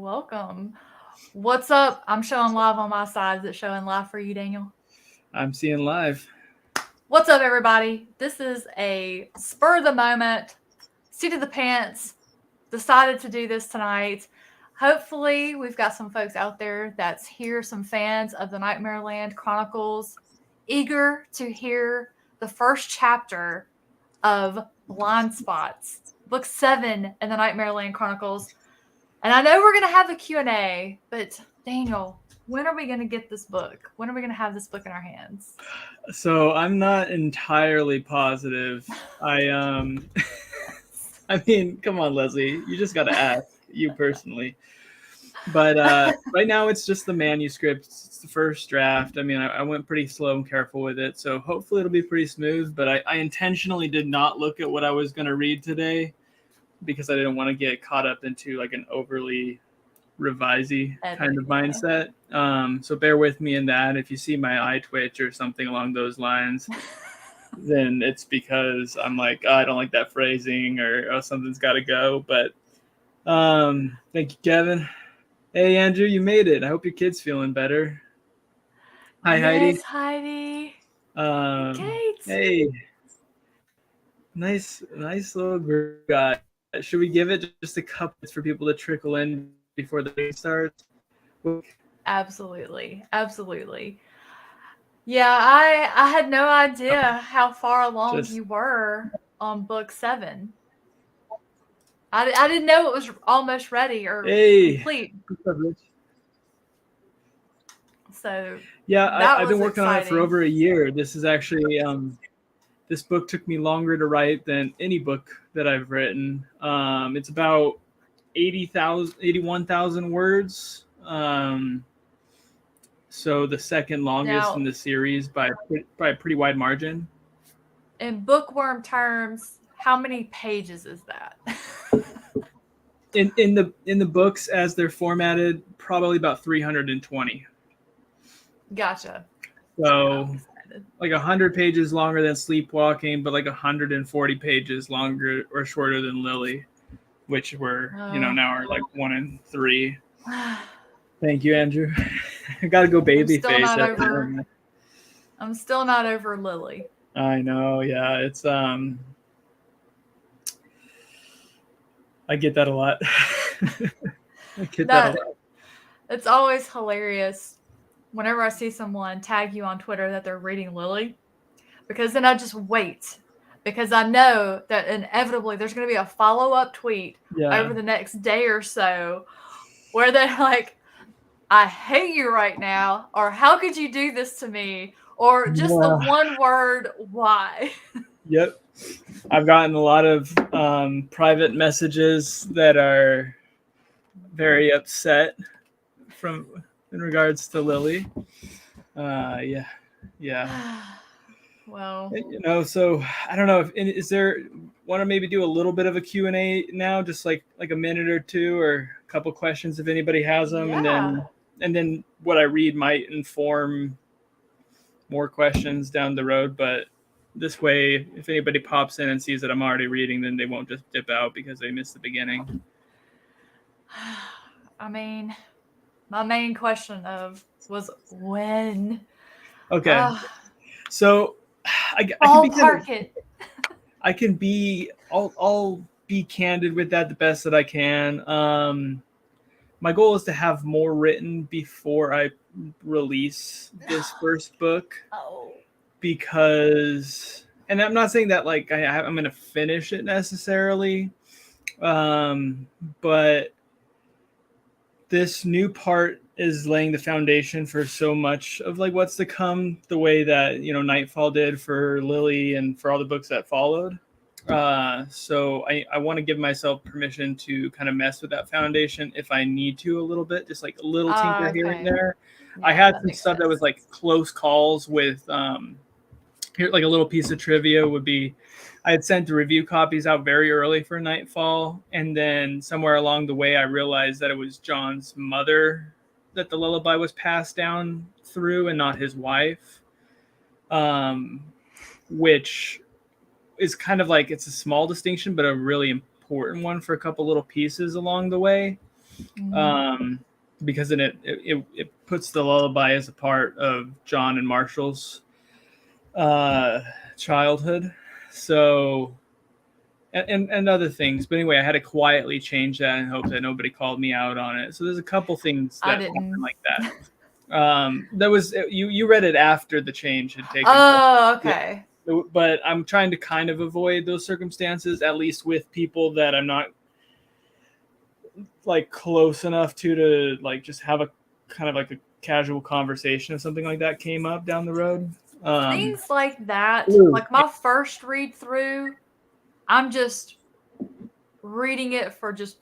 Welcome. What's up? I'm showing live on my side. Is it showing live for you, Daniel? I'm seeing live. What's up, everybody? This is a spur of the moment, seat of the pants. Decided to do this tonight. Hopefully, we've got some folks out there that's here, some fans of the Nightmareland Chronicles, eager to hear the first chapter of Blind Spots, book 7 in the Nightmareland Chronicles. And I know we're going to have a Q&A, but Daniel, when are we going to get this book? When are we going to have this book in our hands? So I'm not entirely positive. I mean, come on, Leslie. You just got to ask, you personally. But right now it's just the manuscript. It's the first draft. I mean, I went pretty slow and careful with it. So hopefully it'll be pretty smooth. But I intentionally did not look at what I was going to read today because I didn't want to get caught up into like an overly revisey kind of mindset. So bear with me in that. If you see my eye twitch or something along those lines, then it's because I'm like, oh, I don't like that phrasing, or oh, something's got to go. But thank you, Kevin. Hey, Andrew, you made it. I hope your kid's feeling better. Hi, yes, Heidi. Heidi. Kate. Hey, nice little group guy. Should we give it just a couple minutes for people to trickle in before the reading starts? Absolutely. Yeah, I had no idea how far along you were on book 7. I didn't know it was almost ready or complete. So yeah, I've been working on it for over a year. This is actually this book took me longer to write than any book that I've written. It's about 81,000 words. So the second longest in the series by a pretty wide margin. In bookworm terms, how many pages is that? in the books as they're formatted, probably about 320. Gotcha. So like 100 pages longer than Sleepwalking, but like 140 pages longer or shorter than Lily, which were now are like 1 and 3. Thank you, Andrew. I gotta go baby face. I'm still not over Lily. I know, yeah. It's I get that a lot. It's always hilarious whenever I see someone tag you on Twitter that they're reading Lily, because then I just wait, because I know that inevitably there's going to be a follow-up tweet over the next day or so where they're like, I hate you right now, or how could you do this to me, or just the one word, why? Yep. I've gotten a lot of private messages that are very upset in regards to Lily. Yeah. Well, so I don't know is there want to maybe do a little bit of a Q&A now, just like a minute or two, or a couple questions if anybody has them, and then what I read might inform more questions down the road. But this way, if anybody pops in and sees that I'm already reading, then they won't just dip out because they missed the beginning. I mean, my main question was when. Okay. So I'll be candid with that the best that I can. My goal is to have more written before I release this first book. Because, and I'm not saying that like I'm going to finish it necessarily, but this new part is laying the foundation for so much of like what's to come, the way that Nightfall did for Lily and for all the books that followed. So I want to give myself permission to kind of mess with that foundation if I need to a little bit, just like a little tinker here and there. Yeah, I had some stuff that was like close calls with here, like a little piece of trivia would be, I had sent the review copies out very early for Nightfall, and then somewhere along the way I realized that it was John's mother that the lullaby was passed down through and not his wife, which is kind of like, it's a small distinction but a really important one for a couple little pieces along the way. because then it puts the lullaby as a part of John and Marshall's childhood. So, and other things. But anyway, I had to quietly change that in hope that nobody called me out on it. So there's a couple things that happen like that. That was you read it after the change had taken place. Oh, okay. But I'm trying to kind of avoid those circumstances, at least with people that I'm not like close enough to like just have a kind of like a casual conversation if something like that came up down the road. Things like that, like my first read through, I'm just reading it for just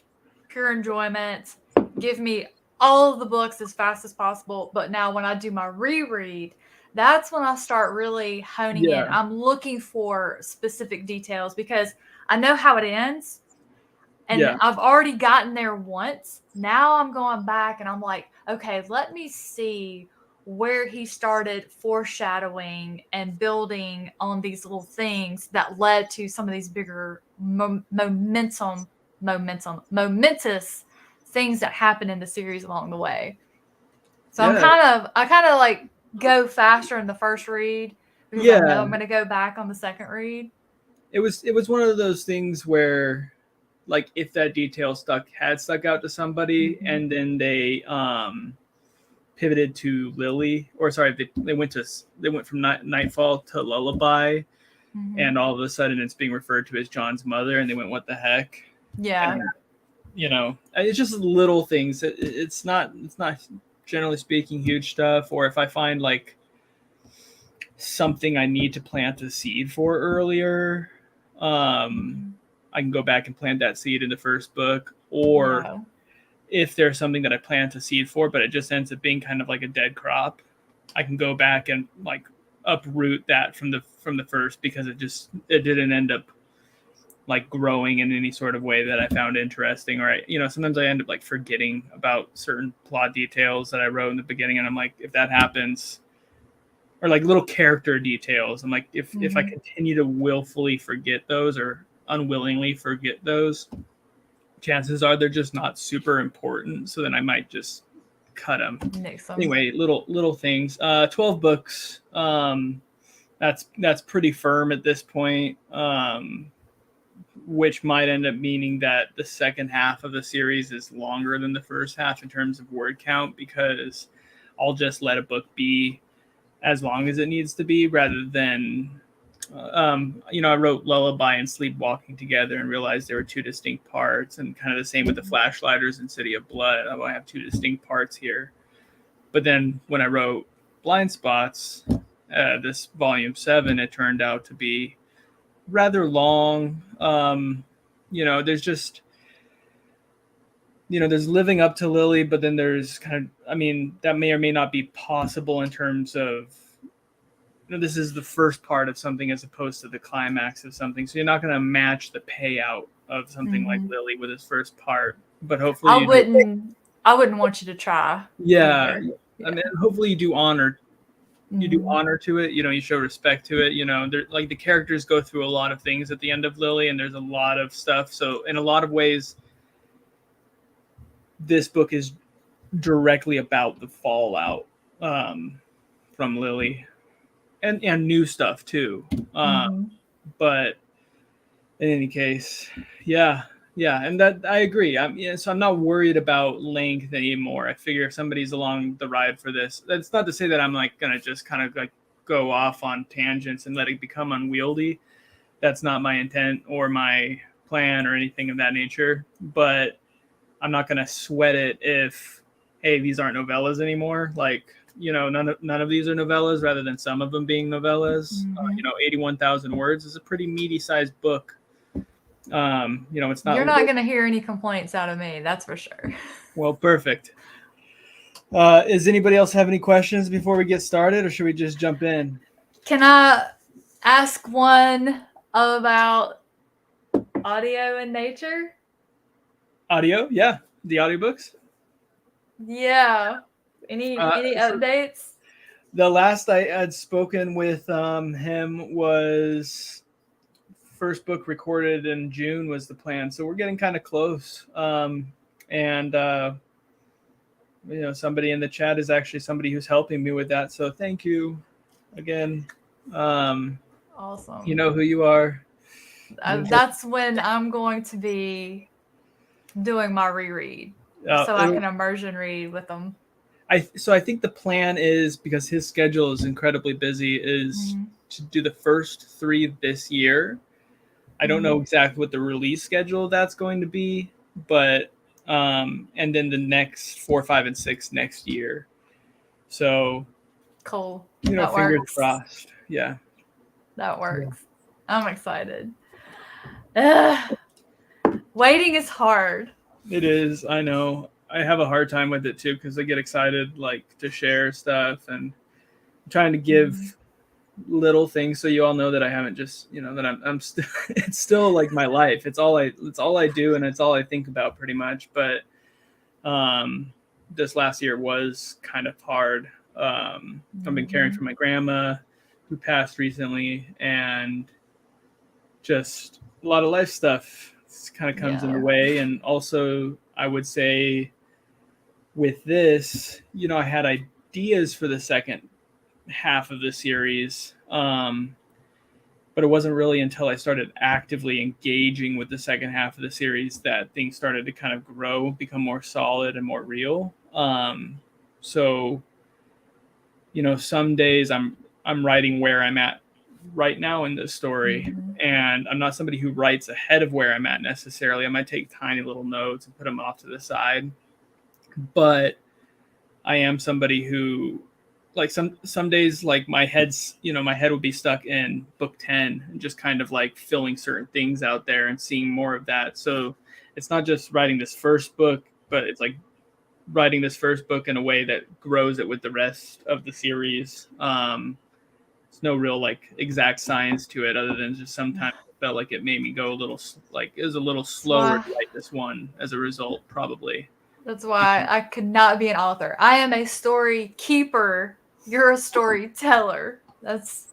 pure enjoyment. Give me all of the books as fast as possible. But now when I do my reread, that's when I start really honing in. I'm looking for specific details because I know how it ends. And I've already gotten there once. Now I'm going back and I'm like, okay, let me see where he started foreshadowing and building on these little things that led to some of these bigger momentous things that happen in the series along the way. So I kind of like go faster in the first read because I know I'm going to go back on the second read. It was one of those things where, like, if that detail had stuck out to somebody, and then they pivoted to Lily, or sorry, they went from Nightfall to Lullaby, and all of a sudden it's being referred to as John's mother, and they went, "What the heck?" Yeah, and, you know, it's just little things. It's not generally speaking huge stuff. Or if I find like something I need to plant a seed for earlier, I can go back and plant that seed in the first book, or if there's something that I plant a seed for, but it just ends up being kind of like a dead crop, I can go back and like uproot that from the first because it didn't end up like growing in any sort of way that I found interesting. Or sometimes I end up like forgetting about certain plot details that I wrote in the beginning, and I'm like, if that happens, or like little character details, I'm like, if I continue to willfully forget those or unwillingly forget those, chances are they're just not super important. So then I might just cut them. Anyway, little things. 12 books. That's pretty firm at this point. Which might end up meaning that the second half of the series is longer than the first half in terms of word count, because I'll just let a book be as long as it needs to be, rather than I wrote Lullaby and Sleepwalking together and realized there were two distinct parts, and kind of the same with the Flashlighters and City of Blood. I have two distinct parts here. But then when I wrote Blind Spots, this volume 7, it turned out to be rather long. There's just, there's living up to Lily, but then there's kind of, that may or may not be possible in terms of, this is the first part of something as opposed to the climax of something. So you're not going to match the payout of something like Lily with its first part, but hopefully I wouldn't want you to try. Yeah. Hopefully you do honor to it. You show respect to it. Like the characters go through a lot of things at the end of Lily, and there's a lot of stuff. So in a lot of ways, this book is directly about the fallout from Lily, and new stuff too. But in any case, yeah, and that I agree. So I'm not worried about length anymore. I figure if somebody's along the ride for this, that's not to say that I'm like gonna just kind of like go off on tangents and let it become unwieldy. That's not my intent or my plan or anything of that nature. But I'm not gonna sweat it if, hey, these aren't novellas anymore. Like, none of these are novellas, rather than some of them being novellas. 81,000 words is a pretty meaty sized book. It's not. You're not going to hear any complaints out of me, that's for sure. Well, perfect. Does anybody else have any questions before we get started, or should we just jump in? Can I ask one about audio and nature? Audio, yeah, the audiobooks. Yeah. Any updates? The last I had spoken with him was. First book recorded in June was the plan, so we're getting kind of close. And And somebody in the chat is actually somebody who's helping me with that. So thank you again. Awesome. You know who you are. That's when I'm going to be doing my reread, so I can immersion read with them. So I think the plan is, because his schedule is incredibly busy, is to do the first 3 this year. I don't know exactly what the release schedule that's going to be, but and then the next 4, 5, and 6 next year. So cool. Fingers crossed. Yeah, that works. Yeah. I'm excited. Waiting is hard. It is. I know. I have a hard time with it too, because I get excited to share stuff, and I'm trying to give little things so you all know that I haven't just that I'm still it's still like my life. It's all I do, and it's all I think about pretty much. But this last year was kind of hard. I've been caring for my grandma, who passed recently, and just a lot of life stuff kind of comes in the way. And also, I would say with this, I had ideas for the second half of the series, but it wasn't really until I started actively engaging with the second half of the series that things started to kind of grow, become more solid and more real. So some days I'm writing where I'm at right now in the story, and I'm not somebody who writes ahead of where I'm at necessarily. I might take tiny little notes and put them off to the side, but I am somebody who, some days, my head will be stuck in book 10 and just kind of filling certain things out there and seeing more of that. So it's not just writing this first book, but it's writing this first book in a way that grows it with the rest of the series. There's no real exact science to it, other than just sometimes it felt like it made me go a little it was a little slower to write this one as a result, probably. That's why I could not be an author. I am a story keeper. You're a storyteller. That's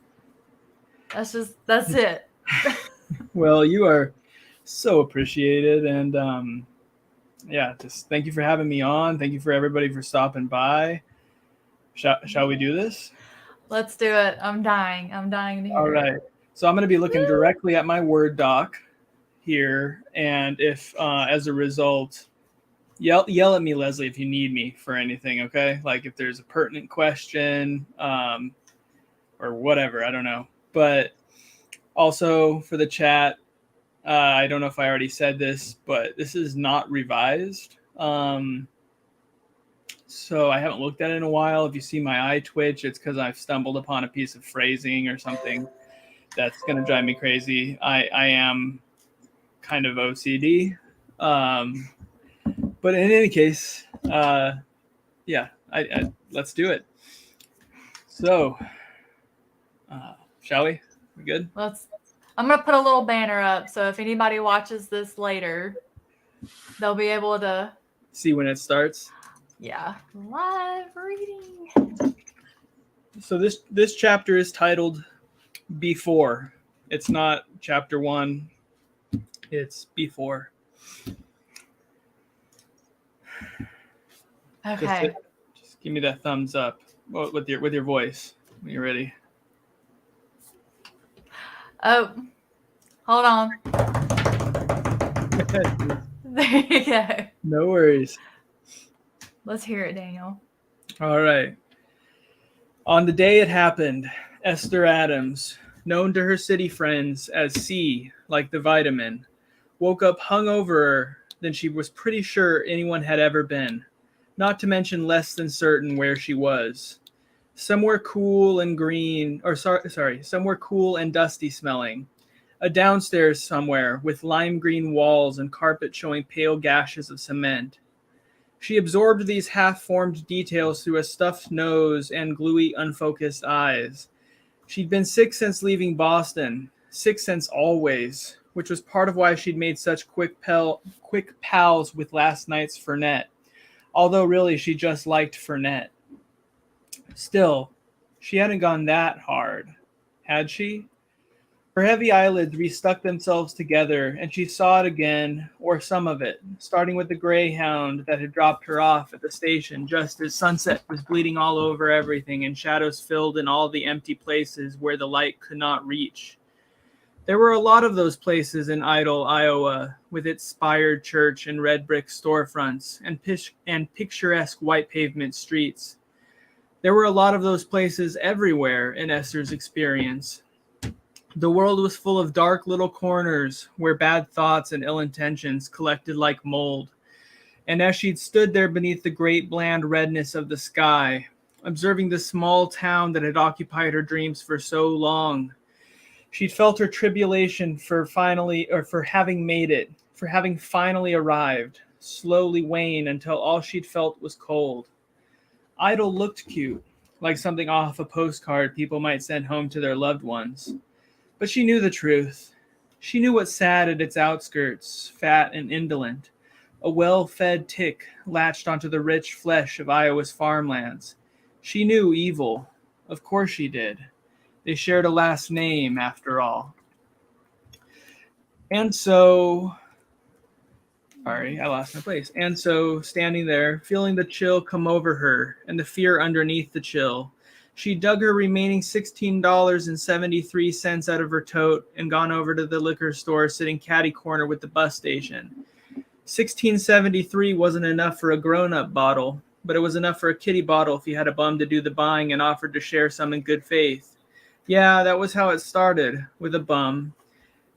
it. Well, you are so appreciated, and just thank you for having me on. Thank you for everybody for stopping by. Shall we do this? Let's do it. I'm dying to hear All right. So I'm going to be looking directly at my Word doc here, and if as a result, yell at me, Leslie, if you need me for anything, okay? If there's a pertinent question or whatever, I don't know. But also for the chat, I don't know if I already said this, but this is not revised. So I haven't looked at it in a while. If you see my eye twitch, it's because I've stumbled upon a piece of phrasing or something that's going to drive me crazy. I am kind of OCD. But in any case, let's do it. So, shall we? We good? I'm going to put a little banner up, so if anybody watches this later, they'll be able to see when it starts. Yeah, live reading. So this chapter is titled Before. It's not chapter 1. It's Before. Okay. Just give me that thumbs up with your voice when you're ready. Oh, hold on. There you go. No worries. Let's hear it, Daniel. All right. On the day it happened, Esther Adams, known to her city friends as C, like the vitamin, woke up hungover than she was pretty sure anyone had ever been, not to mention less than certain where she was. Somewhere cool and somewhere cool and dusty smelling. A downstairs somewhere with lime green walls and carpet showing pale gashes of cement. She absorbed these half-formed details through a stuffed nose and gluey, unfocused eyes. She'd been sick since leaving Boston, sick since always, which was part of why she'd made such quick pals with last night's Fernet, although really she just liked Fernet. Still, she hadn't gone that hard, had she? Her heavy eyelids restuck themselves together, and she saw it again, or some of it, starting with the greyhound that had dropped her off at the station just as sunset was bleeding all over everything and shadows filled in all the empty places where the light could not reach. There were a lot of those places in Idle, Iowa, with its spired church and red brick storefronts and picturesque white pavement streets. There were a lot of those places everywhere in Esther's experience. The world was full of dark little corners where bad thoughts and ill intentions collected like mold. And as she'd stood there beneath the great bland redness of the sky, observing the small town that had occupied her dreams for so long, she'd felt her tribulation for having made it, for having finally arrived, slowly wane until all she'd felt was cold. Idle looked cute, like something off a postcard people might send home to their loved ones. But she knew the truth. She knew what sat at its outskirts, fat and indolent, a well-fed tick latched onto the rich flesh of Iowa's farmlands. She knew evil. Of course she did. They shared a last name, after all. And so, I lost my place. And so, standing there, feeling the chill come over her and the fear underneath the chill, she dug her remaining $16.73 out of her tote and gone over to the liquor store sitting catty-corner with the bus station. $16.73 wasn't enough for a grown-up bottle, but it was enough for a kiddie bottle if you had a bum to do the buying and offered to share some in good faith. Yeah, that was how it started, with a bum.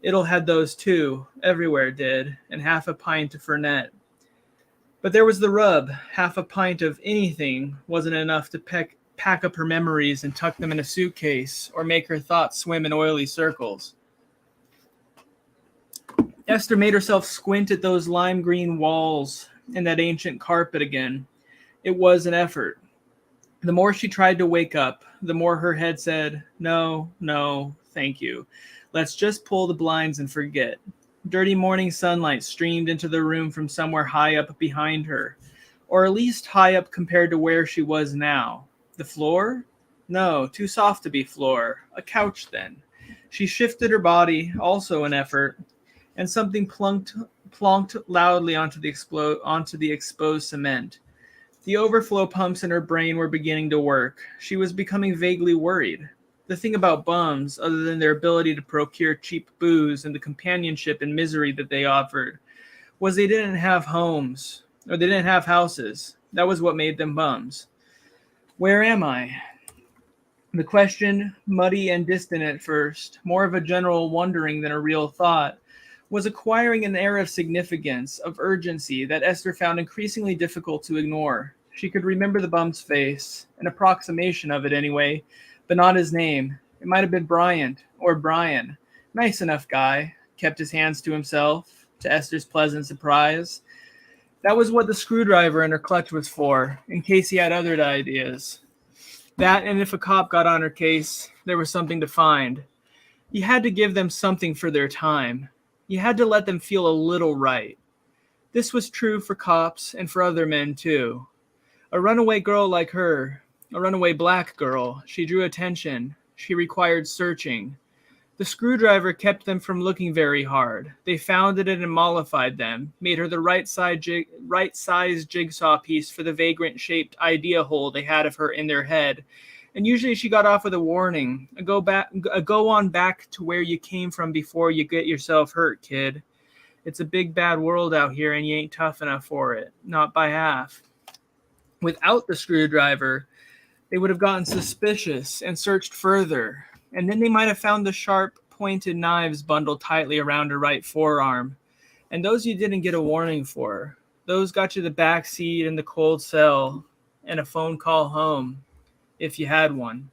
It'll had those too, everywhere did, and half a pint of Fernet. But there was the rub. Half a pint of anything wasn't enough to pack up her memories and tuck them in a suitcase or make her thoughts swim in oily circles. Esther made herself squint at those lime green walls and that ancient carpet again. It was an effort. The more she tried to wake up, the more her head said, no, thank you. Let's just pull the blinds and forget. Dirty morning sunlight streamed into the room from somewhere high up behind her, or at least high up compared to where she was now. The floor? No, too soft to be floor. A couch, then. She shifted her body, also an effort, and something plonked loudly onto the exposed cement. The overflow pumps in her brain were beginning to work. She was becoming vaguely worried. The thing about bums, other than their ability to procure cheap booze and the companionship and misery that they offered, was they didn't have homes, or they didn't have houses. That was what made them bums. Where am I? The question, muddy and distant at first, more of a general wondering than a real thought, was acquiring an air of significance, of urgency that Esther found increasingly difficult to ignore. She could remember the bum's face, an approximation of it anyway, but not his name. It might have been Bryant, or Brian. Nice enough guy, kept his hands to himself, to Esther's pleasant surprise. That was what the screwdriver in her clutch was for, in case he had other ideas. That, and if a cop got on her case, there was something to find. You had to give them something for their time. You had to let them feel a little right. This was true for cops and for other men, too. A runaway girl like her, a runaway black girl, she drew attention. She required searching. The screwdriver kept them from looking very hard. They founded it and mollified them, made her the right-sized jigsaw piece for the vagrant-shaped idea hole they had of her in their head. And usually she got off with a warning, a go on back to where you came from before you get yourself hurt, kid. It's a big bad world out here and you ain't tough enough for it, not by half. Without the screwdriver, they would have gotten suspicious and searched further, and then they might have found the sharp, pointed knives bundled tightly around her right forearm. And those you didn't get a warning for. Those got you the back seat and the cold cell and a phone call home, if you had one.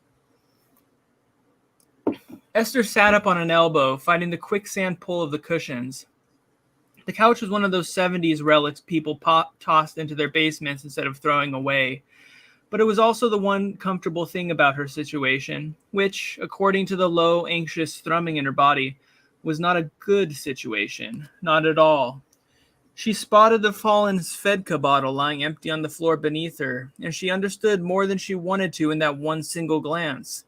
Esther sat up on an elbow, fighting the quicksand pull of the cushions. The couch was one of those 70s relics people tossed into their basements instead of throwing away. But it was also the one comfortable thing about her situation, which, according to the low, anxious thrumming in her body, was not a good situation. Not at all. She spotted the fallen Svedka bottle lying empty on the floor beneath her, and she understood more than she wanted to in that one single glance.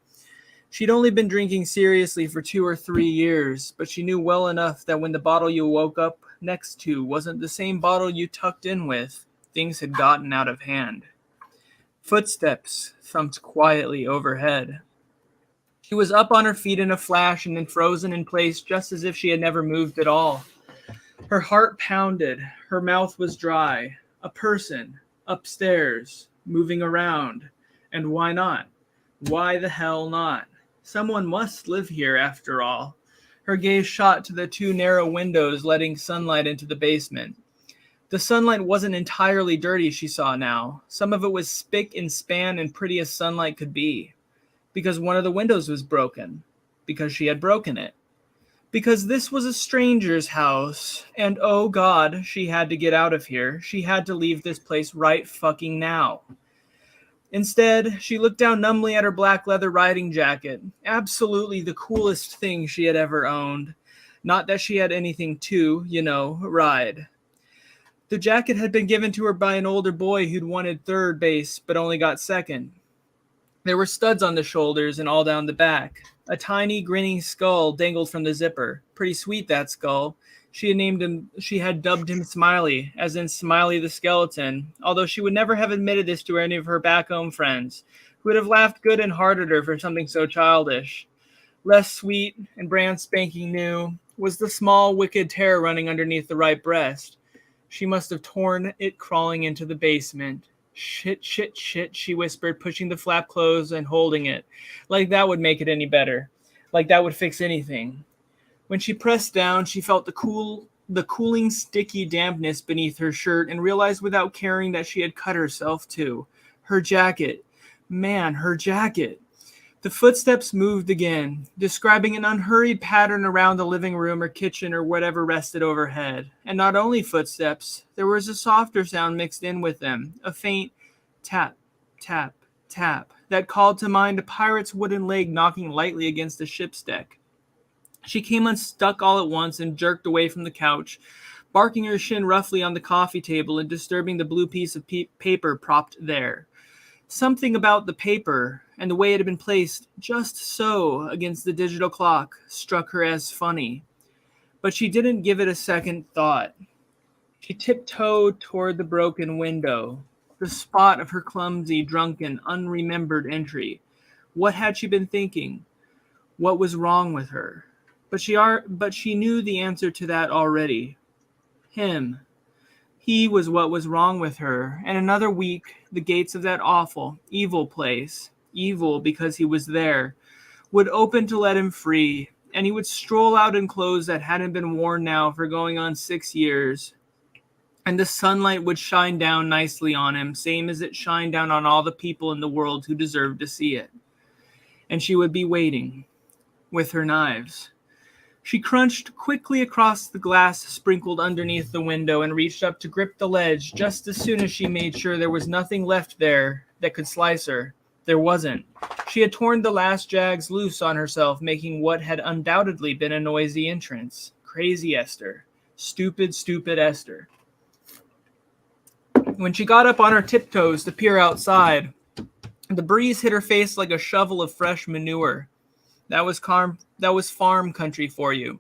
She'd only been drinking seriously for 2 or 3 years, but she knew well enough that when the bottle you woke up next to wasn't the same bottle you tucked in with, things had gotten out of hand. Footsteps thumped quietly overhead. She was up on her feet in a flash and then frozen in place just as if she had never moved at all. Her heart pounded. Her mouth was dry. A person, upstairs, moving around. And why not? Why the hell not? Someone must live here after all. Her gaze shot to the 2 narrow windows letting sunlight into the basement. The sunlight wasn't entirely dirty, she saw now. Some of it was spick and span and pretty as sunlight could be. Because one of the windows was broken. Because she had broken it. Because this was a stranger's house. And oh God, she had to get out of here. She had to leave this place right fucking now. Instead, she looked down numbly at her black leather riding jacket. Absolutely the coolest thing she had ever owned. Not that she had anything to, ride. The jacket had been given to her by an older boy who'd wanted third base, but only got second. There were studs on the shoulders and all down the back. A tiny, grinning skull dangled from the zipper. Pretty sweet, that skull. She had dubbed him Smiley, as in Smiley the Skeleton, although she would never have admitted this to any of her back-home friends, who would have laughed good and hard at her for something so childish. Less sweet and brand spanking new was the small, wicked tear running underneath the right breast. She must have torn it crawling into the basement. Shit, shit, shit, she whispered, pushing the flap closed and holding it. Like that would make it any better. Like that would fix anything. When she pressed down, she felt the cooling, sticky dampness beneath her shirt and realized without caring that she had cut herself too. Her jacket. Man, her jacket. The footsteps moved again, describing an unhurried pattern around the living room or kitchen or whatever rested overhead. And not only footsteps, there was a softer sound mixed in with them, a faint tap, tap, tap, that called to mind a pirate's wooden leg knocking lightly against the ship's deck. She came unstuck all at once and jerked away from the couch, barking her shin roughly on the coffee table and disturbing the blue piece of paper propped there. Something about the paper and the way it had been placed just so against the digital clock struck her as funny. But she didn't give it a second thought. She tiptoed toward the broken window, the spot of her clumsy, drunken, unremembered entry. What had she been thinking? What was wrong with her? But she knew the answer to that already. Him. He was what was wrong with her. And another week, the gates of that awful, evil place, evil because he was there, would open to let him free, and he would stroll out in clothes that hadn't been worn now for going on 6 years. And the sunlight would shine down nicely on him, same as it shined down on all the people in the world who deserved to see it. And she would be waiting, with her knives. She crunched quickly across the glass sprinkled underneath the window and reached up to grip the ledge just as soon as she made sure there was nothing left there that could slice her. There wasn't. She had torn the last jags loose on herself, making what had undoubtedly been a noisy entrance. Crazy Esther. Stupid, stupid Esther. When she got up on her tiptoes to peer outside, the breeze hit her face like a shovel of fresh manure. That was farm country for you.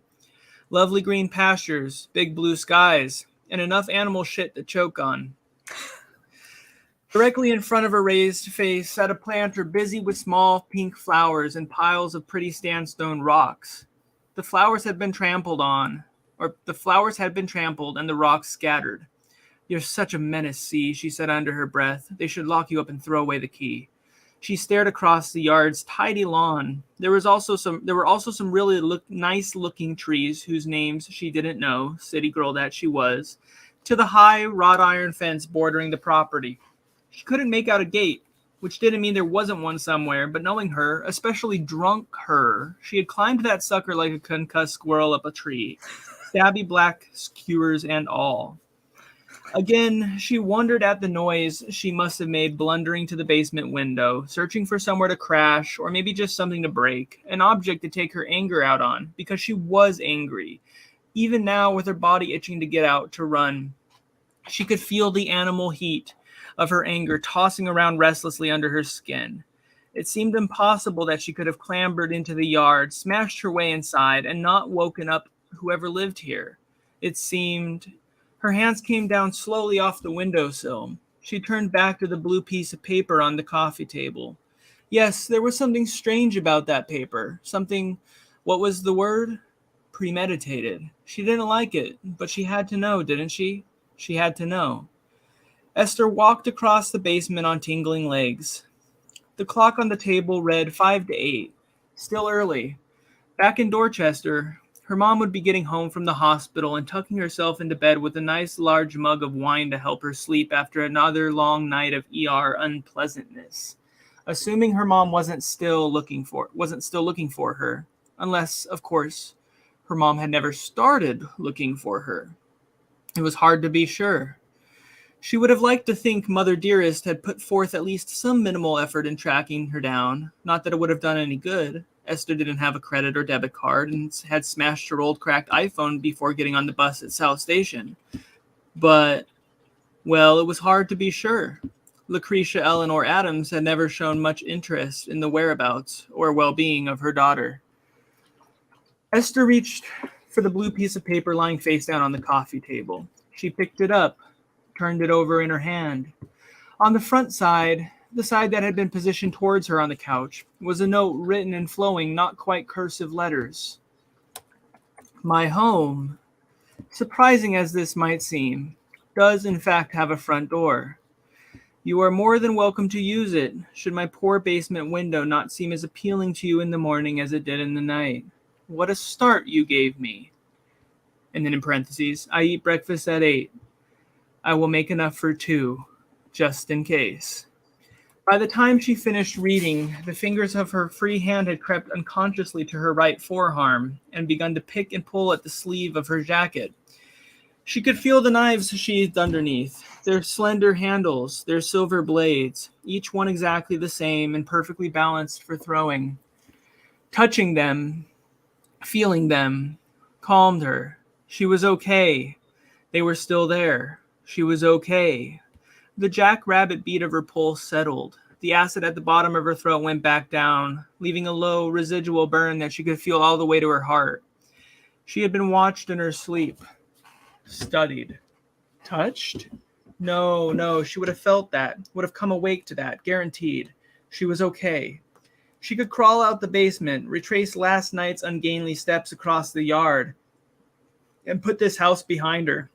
Lovely green pastures, big blue skies, and enough animal shit to choke on. Directly in front of her raised face sat a planter busy with small pink flowers and piles of pretty sandstone rocks. The flowers had been trampled and the rocks scattered. You're such a menace, C, she said under her breath. They should lock you up and throw away the key. She stared across the yard's tidy lawn. There were also some really nice-looking trees whose names she didn't know, city girl that she was, to the high wrought iron fence bordering the property. She couldn't make out a gate, which didn't mean there wasn't one somewhere, but knowing her, especially drunk her, she had climbed that sucker like a concussed squirrel up a tree, stabby black skewers and all. Again, she wondered at the noise she must have made blundering to the basement window, searching for somewhere to crash, or maybe just something to break, an object to take her anger out on, because she was angry. Even now, with her body itching to get out, to run, she could feel the animal heat of her anger tossing around restlessly under her skin. It seemed impossible that she could have clambered into the yard, smashed her way inside, and not woken up whoever lived here. It seemed... Her hands came down slowly off the windowsill. She turned back to the blue piece of paper on the coffee table. Yes, there was something strange about that paper. Something, what was the word? Premeditated. She didn't like it, but she had to know, didn't she? She had to know. Esther walked across the basement on tingling legs. The clock on the table read 5 to 8. Still early. Back in Dorchester, her mom would be getting home from the hospital and tucking herself into bed with a nice large mug of wine to help her sleep after another long night of ER unpleasantness. Assuming her mom wasn't still looking for her, unless, of course, her mom had never started looking for her. It was hard to be sure. She would have liked to think Mother Dearest had put forth at least some minimal effort in tracking her down. Not that it would have done any good. Esther didn't have a credit or debit card and had smashed her old cracked iPhone before getting on the bus at South Station. But, well, it was hard to be sure. Lucretia Eleanor Adams had never shown much interest in the whereabouts or well-being of her daughter. Esther reached for the blue piece of paper lying face down on the coffee table. She picked it up, turned it over in her hand. On the front side, the side that had been positioned towards her on the couch, was a note written in flowing, not quite cursive letters. My home, surprising as this might seem, does in fact have a front door. You are more than welcome to use it, should my poor basement window not seem as appealing to you in the morning as it did in the night. What a start you gave me. And then in parentheses, I eat breakfast at 8. I will make enough for 2, just in case. By the time she finished reading, the fingers of her free hand had crept unconsciously to her right forearm and begun to pick and pull at the sleeve of her jacket. She could feel the knives sheathed underneath, their slender handles, their silver blades, each one exactly the same and perfectly balanced for throwing. Touching them, feeling them, calmed her. She was okay. They were still there. She was okay. The jackrabbit beat of her pulse settled. The acid at the bottom of her throat went back down, leaving a low, residual burn that she could feel all the way to her heart. She had been watched in her sleep. Studied. Touched? No, she would have felt that, would have come awake to that, guaranteed. She was okay. She could crawl out the basement, retrace last night's ungainly steps across the yard, and put this house behind her.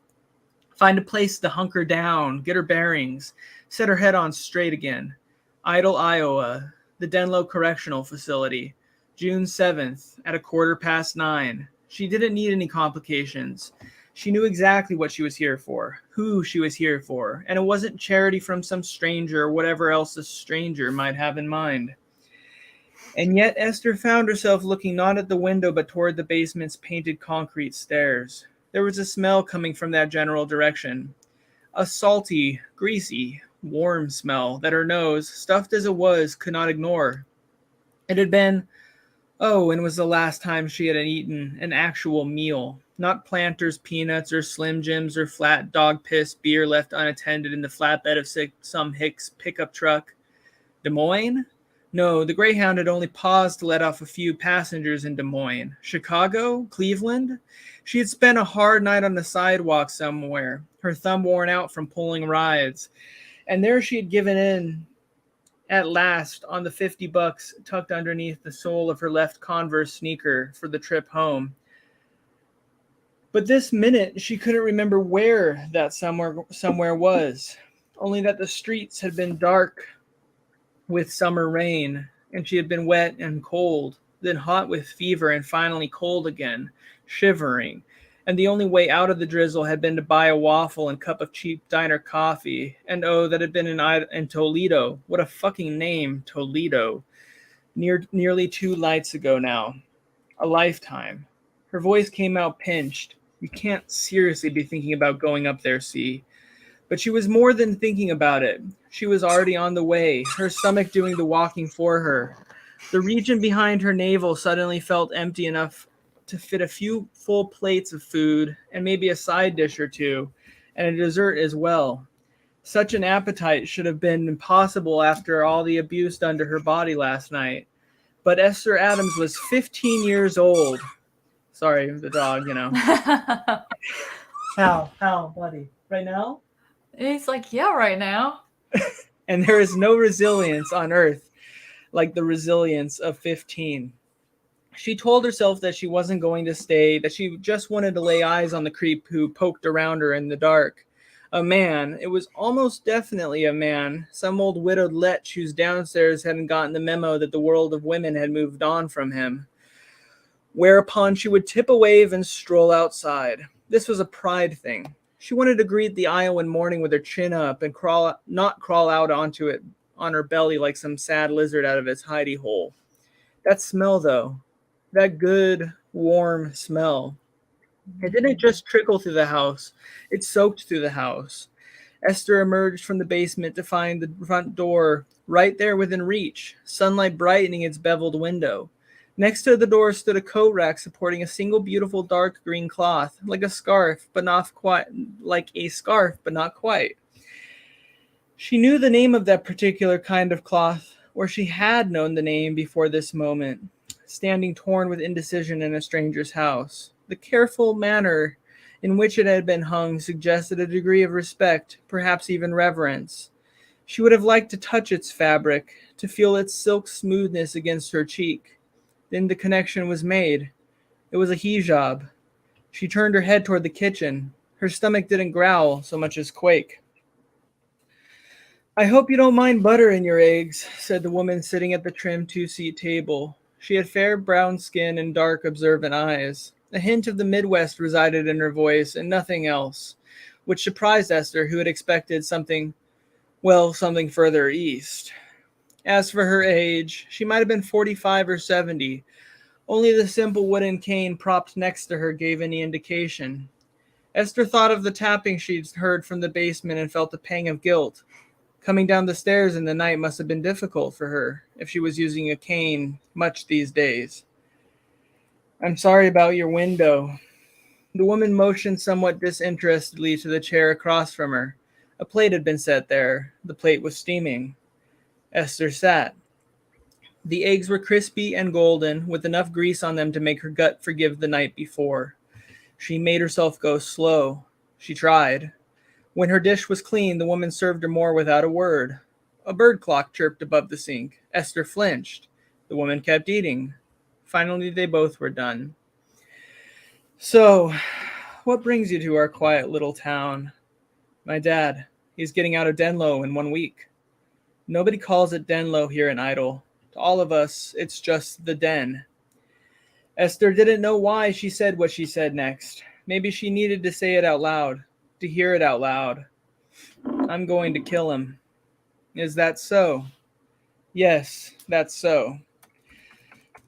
Find a place to hunker down, get her bearings, set her head on straight again. Idle, Iowa, the Denlow Correctional Facility, June 7th at 9:15. She didn't need any complications. She knew exactly what she was here for, who she was here for, and it wasn't charity from some stranger or whatever else a stranger might have in mind. And yet Esther found herself looking not at the window but toward the basement's painted concrete stairs. There was a smell coming from that general direction. A salty, greasy, warm smell that her nose, stuffed as it was, could not ignore. It had been, and was the last time she had eaten an actual meal. Not Planters peanuts or Slim Jims or flat dog piss beer left unattended in the flatbed of some Hicks pickup truck. Des Moines? No, the Greyhound had only paused to let off a few passengers in Des Moines. Chicago? Cleveland? She had spent a hard night on the sidewalk somewhere, her thumb worn out from pulling rides. And there she had given in at last on the $50 tucked underneath the sole of her left Converse sneaker for the trip home. But this minute she couldn't remember where that somewhere was, only that the streets had been dark with summer rain, and she had been wet and cold, then hot with fever, and finally cold again, shivering. And the only way out of the drizzle had been to buy a waffle and cup of cheap diner coffee. And that had been in Toledo. What a fucking name, Toledo. Nearly 2 nights ago now. A lifetime. Her voice came out pinched. You can't seriously be thinking about going up there, see? But she was more than thinking about it. She was already on the way, her stomach doing the walking for her. The region behind her navel suddenly felt empty enough to fit a few full plates of food and maybe a side dish or two, and a dessert as well. Such an appetite should have been impossible after all the abuse done to her body last night. But Esther Adams was 15 years old. Sorry, the dog, How, buddy? Right now? He's like, yeah, right now. And there is no resilience on earth like the resilience of 15. She told herself that she wasn't going to stay, that she just wanted to lay eyes on the creep who poked around her in the dark. A man, it was almost definitely a man, some old widowed lech whose downstairs hadn't gotten the memo that the world of women had moved on from him. Whereupon she would tip a wave and stroll outside. This was a pride thing. She wanted to greet the Iowan morning with her chin up and not crawl out onto it on her belly like some sad lizard out of its hidey hole. That smell, though, that good, warm smell. It didn't just trickle through the house. It soaked through the house. Esther emerged from the basement to find the front door right there within reach, sunlight brightening its beveled window. Next to the door stood a coat rack supporting a single beautiful dark green cloth, like a scarf, but not quite. She knew the name of that particular kind of cloth, or she had known the name before this moment, standing torn with indecision in a stranger's house. The careful manner in which it had been hung suggested a degree of respect, perhaps even reverence. She would have liked to touch its fabric, to feel its silk smoothness against her cheek. Then the connection was made. It was a hijab. She turned her head toward the kitchen. Her stomach didn't growl so much as quake. "I hope you don't mind butter in your eggs," said the woman sitting at the trim two-seat table. She had fair brown skin and dark, observant eyes. A hint of the Midwest resided in her voice and nothing else, which surprised Esther, who had expected something further east. As for her age, she might have been 45 or 70. Only the simple wooden cane propped next to her gave any indication. Esther thought of the tapping she'd heard from the basement and felt a pang of guilt. Coming down the stairs in the night must have been difficult for her, if she was using a cane much these days. "I'm sorry about your window." The woman motioned somewhat disinterestedly to the chair across from her. A plate had been set there. The plate was steaming. Esther sat. The eggs were crispy and golden, with enough grease on them to make her gut forgive the night before. She made herself go slow. She tried. When her dish was clean, the woman served her more without a word. A bird clock chirped above the sink. Esther flinched. The woman kept eating. Finally, they both were done. "So, what brings you to our quiet little town?" "My dad. He's getting out of Denlow in 1 week." "Nobody calls it Denlow here in Idle. To all of us, it's just the den." Esther didn't know why she said what she said next. Maybe she needed to say it out loud, to hear it out loud. "I'm going to kill him." "Is that so?" "Yes, that's so."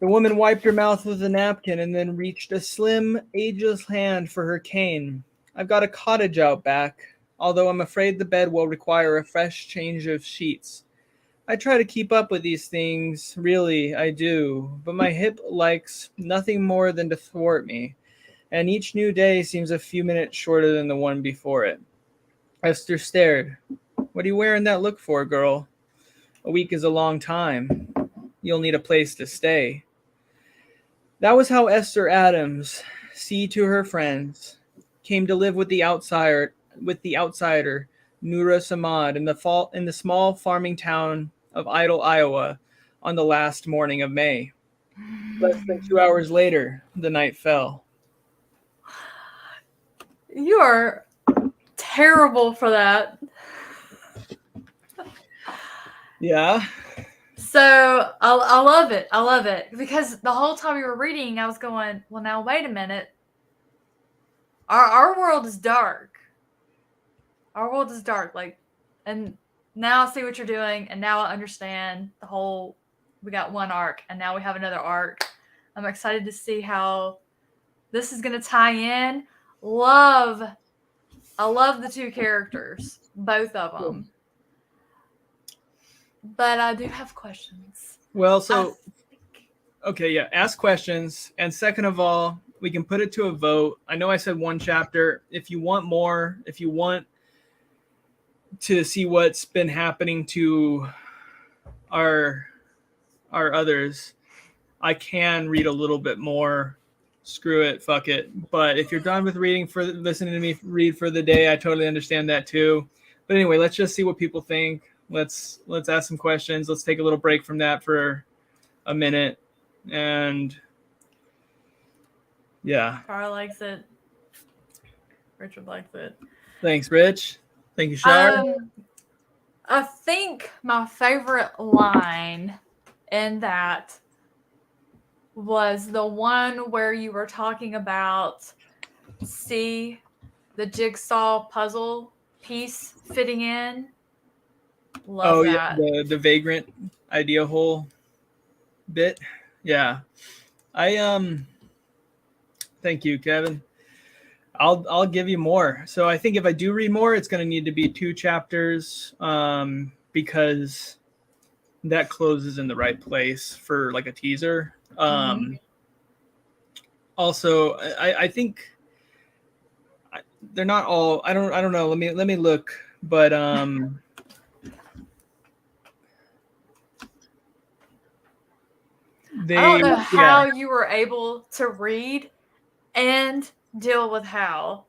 The woman wiped her mouth with a napkin and then reached a slim, ageless hand for her cane. "I've got a cottage out back, although I'm afraid the bed will require a fresh change of sheets. I try to keep up with these things, really, I do, but my hip likes nothing more than to thwart me, and each new day seems a few minutes shorter than the one before it." Esther stared. "What are you wearing that look for, girl? A week is a long time. You'll need a place to stay." That was how Esther Adams, see to her friends, came to live with the outsider, Nura Samad, in the small farming town of Idle, Iowa, on the last morning of May. Less than 2 hours later, the night fell. You are terrible for that. Yeah. So I love it. I love it. Because the whole time you were reading, I was going, well, now, wait a minute. Our world is dark. Our world is dark. And now I see what you're doing. And now I understand the whole, we got one arc and now we have another arc. I'm excited to see how this is going to tie in. I love the two characters, both of them. But I do have questions. Well, okay, yeah, ask questions. And second of all, we can put it to a vote. I know I said one chapter. If you want more, if you want to see what's been happening to our others, I can read a little bit more. Screw it, fuck it. But if you're done with listening to me read for the day, I totally understand that too. But anyway, let's just see what people think. Let's ask some questions. Let's take a little break from that for a minute. And yeah. Carl likes it. Richard likes it. Thanks, Rich. Thank you, Shar. I think my favorite line in that was the one where you were talking about see the jigsaw puzzle piece fitting in. Love that. Yeah, the vagrant idea hole bit. Yeah. Thank you, Kevin. I'll give you more. So I think if I do read more, it's going to need to be 2 chapters because that closes in the right place for like a teaser. Also, I think they're not all. I don't know. Let me look. But I don't know how you were able to read and deal with Hal.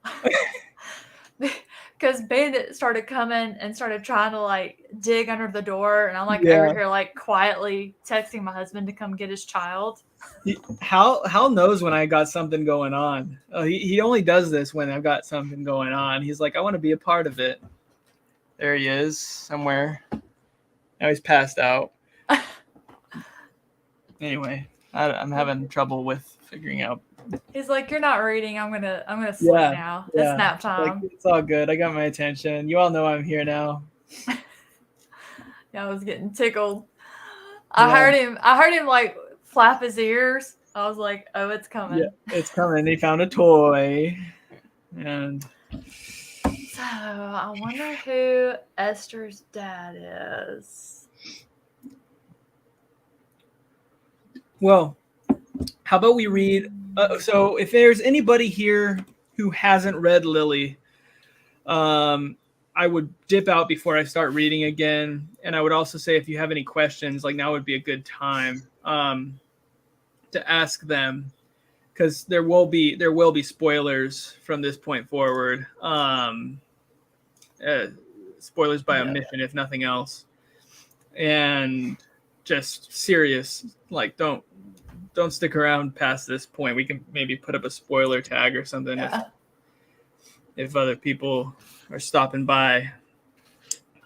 Because Bandit started coming and started trying to like dig under the door, and I'm like over here like quietly texting my husband to come get his child. Hal knows when I got something going on. He only does this when I've got something going on. He's like, I want to be a part of it. There he is somewhere. Now he's passed out. Anyway, I'm having trouble with figuring out. He's like, you're not reading. I'm gonna sleep now. It's nap time. Like, it's all good. I got my attention. You all know I'm here now. Yeah, I was getting tickled. I heard him like flap his ears. I was like, oh, it's coming. Yeah, it's coming. He found a toy. And so I wonder who Esther's dad is. Well, how about we read? So if there's anybody here who hasn't read Lily, I would dip out before I start reading again. And I would also say if you have any questions, like now would be a good time to ask them, because there will be spoilers from this point forward. Spoilers by omission, if nothing else. And just serious, like don't stick around past this point. We can maybe put up a spoiler tag or something if other people are stopping by.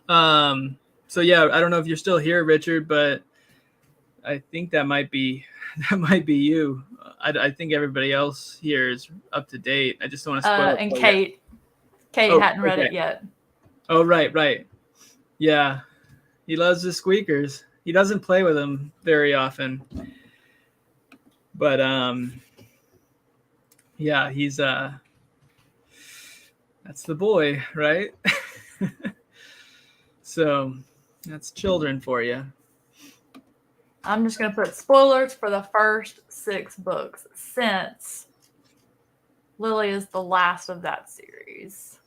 So yeah, I don't know if you're still here, Richard, but I think that might be you. I think everybody else here is up to date. I just don't want to spoil it. And Kate hadn't read it yet. Oh, right. Yeah, he loves the squeakers. He doesn't play with them very often. But yeah, he's that's the boy, right? So that's children for you. I'm just gonna put spoilers for the first 6 books, since Lily is the last of that series.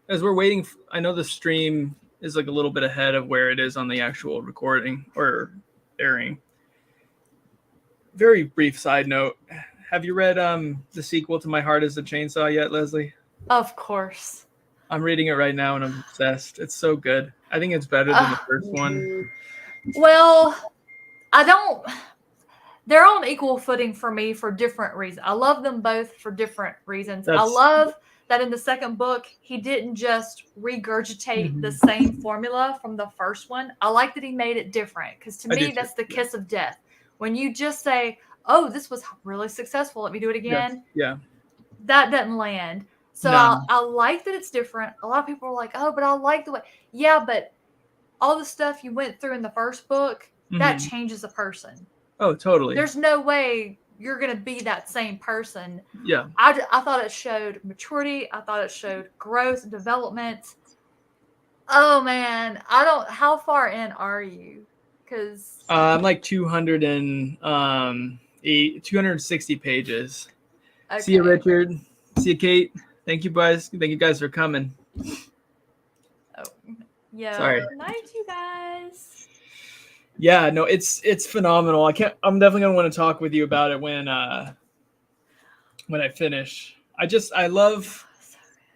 As we're waiting, I know the stream is like a little bit ahead of where it is on the actual recording or airing. Very brief side note. Have you read the sequel to My Heart is a Chainsaw yet, Leslie? Of course. I'm reading it right now and I'm obsessed. It's so good. I think it's better than the first one. Well, they're on equal footing for me for different reasons. I love them both for different reasons. I love that in the second book, he didn't just regurgitate the same formula from the first one. I like that he made it different, because to me, that's the kiss of death. When you just say, oh, this was really successful, let me do it again. Yes. Yeah. That doesn't land. So no. I like that it's different. A lot of people are like, oh, but I like the way. Yeah, but all the stuff you went through in the first book, that changes a person. Oh, totally. There's no way you're going to be that same person. Yeah. I thought it showed maturity. I thought it showed growth and development. Oh, man. How far in are you? Because I'm like 260 pages. Okay. See you, Richard. See you, Kate. Thank you guys for coming. Oh, Yeah. Sorry. Night, you guys. Yeah, no, it's phenomenal. I'm definitely gonna want to talk with you about it when I finish. I love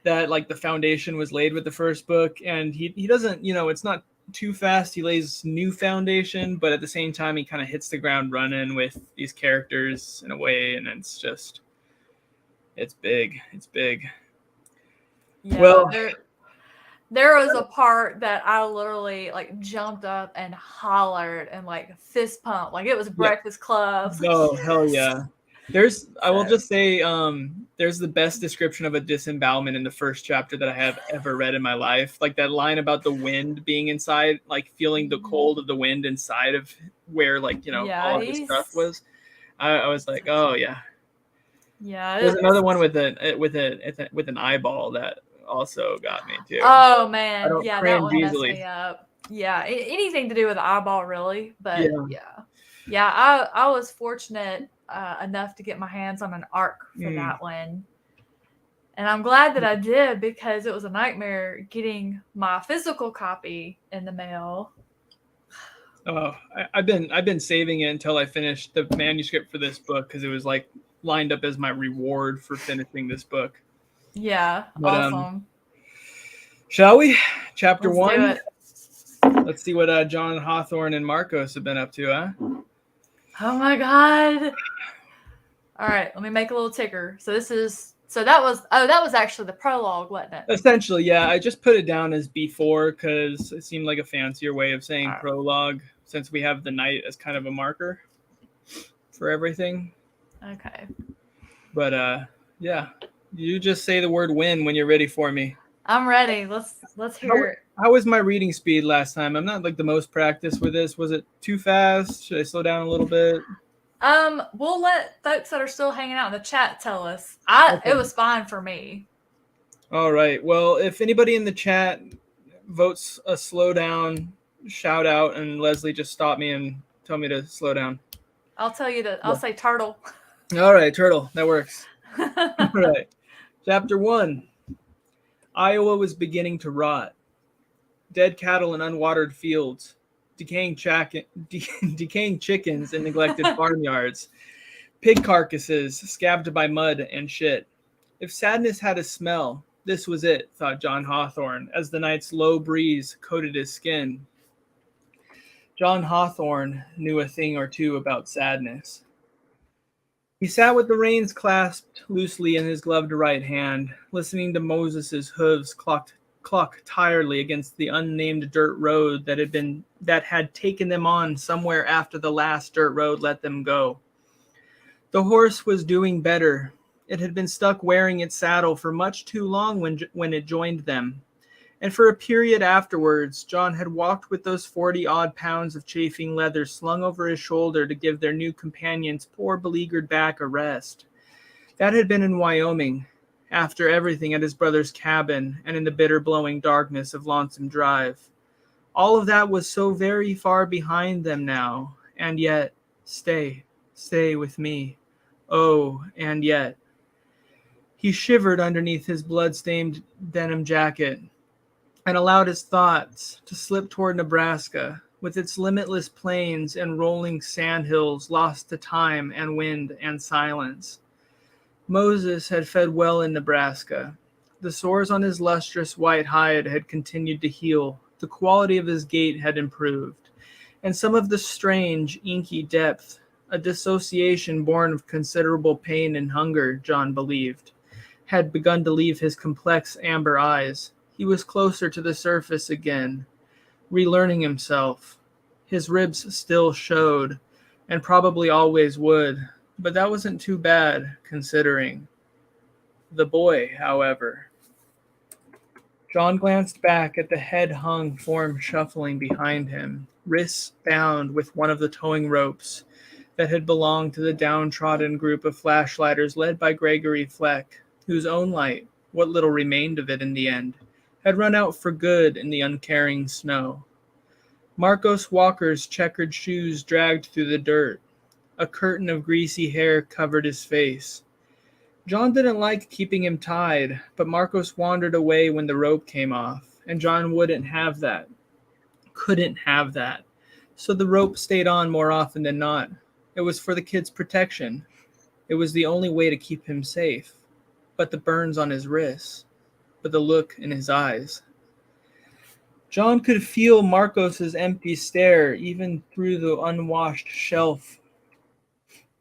that like the foundation was laid with the first book, and he doesn't, it's not too fast. He lays new foundation, but at the same time he kind of hits the ground running with these characters in a way, and it's big. It's big. Yeah. Well, There was a part that I literally like jumped up and hollered and like fist pumped, like it was Breakfast Club. oh hell yeah. I will So- just say, there's the best description of a disembowelment in the first chapter that I have ever read in my life. Like that line about the wind being inside, like feeling the cold of the wind inside of where, like, Yeah, all of his stuff was. I was like, oh yeah. Yeah. There's another one with an eyeball that also got me too. Oh I man, don't yeah, that cringe one messed easily. me up. Yeah, anything to do with the eyeball, really. But Yeah. yeah. I was fortunate enough to get my hands on an arc for that one, and I'm glad that I did because it was a nightmare getting my physical copy in the mail. Oh, I've been saving it until I finished the manuscript for this book because it was like lined up as my reward for finishing this book. Yeah, But, awesome. Shall we? Chapter Let's 1. do it. Let's see what John Hawthorne and Marcos have been up to, huh? Oh my god! All right, let me make a little ticker. So that was actually the prologue, wasn't it? Essentially, yeah. I just put it down as before because it seemed like a fancier way of saying Right. prologue, since we have the night as kind of a marker for everything. Okay. But yeah, you just say the word "win" when you're ready for me. I'm ready. Let's hear it. How was my reading speed last time? I'm not like the most practiced with this. Was it too fast? Should I slow down a little bit? We'll let folks that are still hanging out in the chat tell us. Okay. It was fine for me. All right. Well, if anybody in the chat votes a slow down, shout out, and Leslie just stop me and tell me to slow down. I'll tell you I'll say turtle. All right, turtle. That works. All right. Chapter 1. Iowa was beginning to rot. Dead cattle in unwatered fields, decaying chickens in neglected farmyards, pig carcasses scabbed by mud and shit. If sadness had a smell, this was it, thought John Hawthorne, as the night's low breeze coated his skin. John Hawthorne knew a thing or two about sadness. He sat with the reins clasped loosely in his gloved right hand, listening to Moses's hooves clock tiredly against the unnamed dirt road that had taken them on somewhere after the last dirt road let them go. The horse was doing better. It had been stuck wearing its saddle for much too long when it joined them. And for a period afterwards, John had walked with those 40-odd pounds of chafing leather slung over his shoulder to give their new companion's poor beleaguered back a rest. That had been in Wyoming, after everything at his brother's cabin and in the bitter blowing darkness of Lonesome Drive. All of that was so very far behind them now, and yet, stay with me. Oh, and yet. He shivered underneath his blood-stained denim jacket and allowed his thoughts to slip toward Nebraska, with its limitless plains and rolling sandhills lost to time and wind and silence. Moses had fed well in Nebraska. The sores on his lustrous white hide had continued to heal. The quality of his gait had improved. And some of the strange, inky depth, a dissociation born of considerable pain and hunger, John believed, had begun to leave his complex amber eyes. He was closer to the surface again, relearning himself. His ribs still showed, and probably always would, but that wasn't too bad, considering. The boy, however. John glanced back at the head-hung form shuffling behind him, wrists bound with one of the towing ropes that had belonged to the downtrodden group of flashlighters led by Gregory Fleck, whose own light, what little remained of it in the end, had run out for good in the uncaring snow. Marcos Walker's checkered shoes dragged through the dirt. A curtain of greasy hair covered his face. John didn't like keeping him tied, but Marcos wandered away when the rope came off. and John wouldn't have that, couldn't have that. So the rope stayed on more often than not. It was for the kid's protection. It was the only way to keep him safe. But the burns on his wrists, but the look in his eyes. John could feel Marcos's empty stare even through the unwashed shelf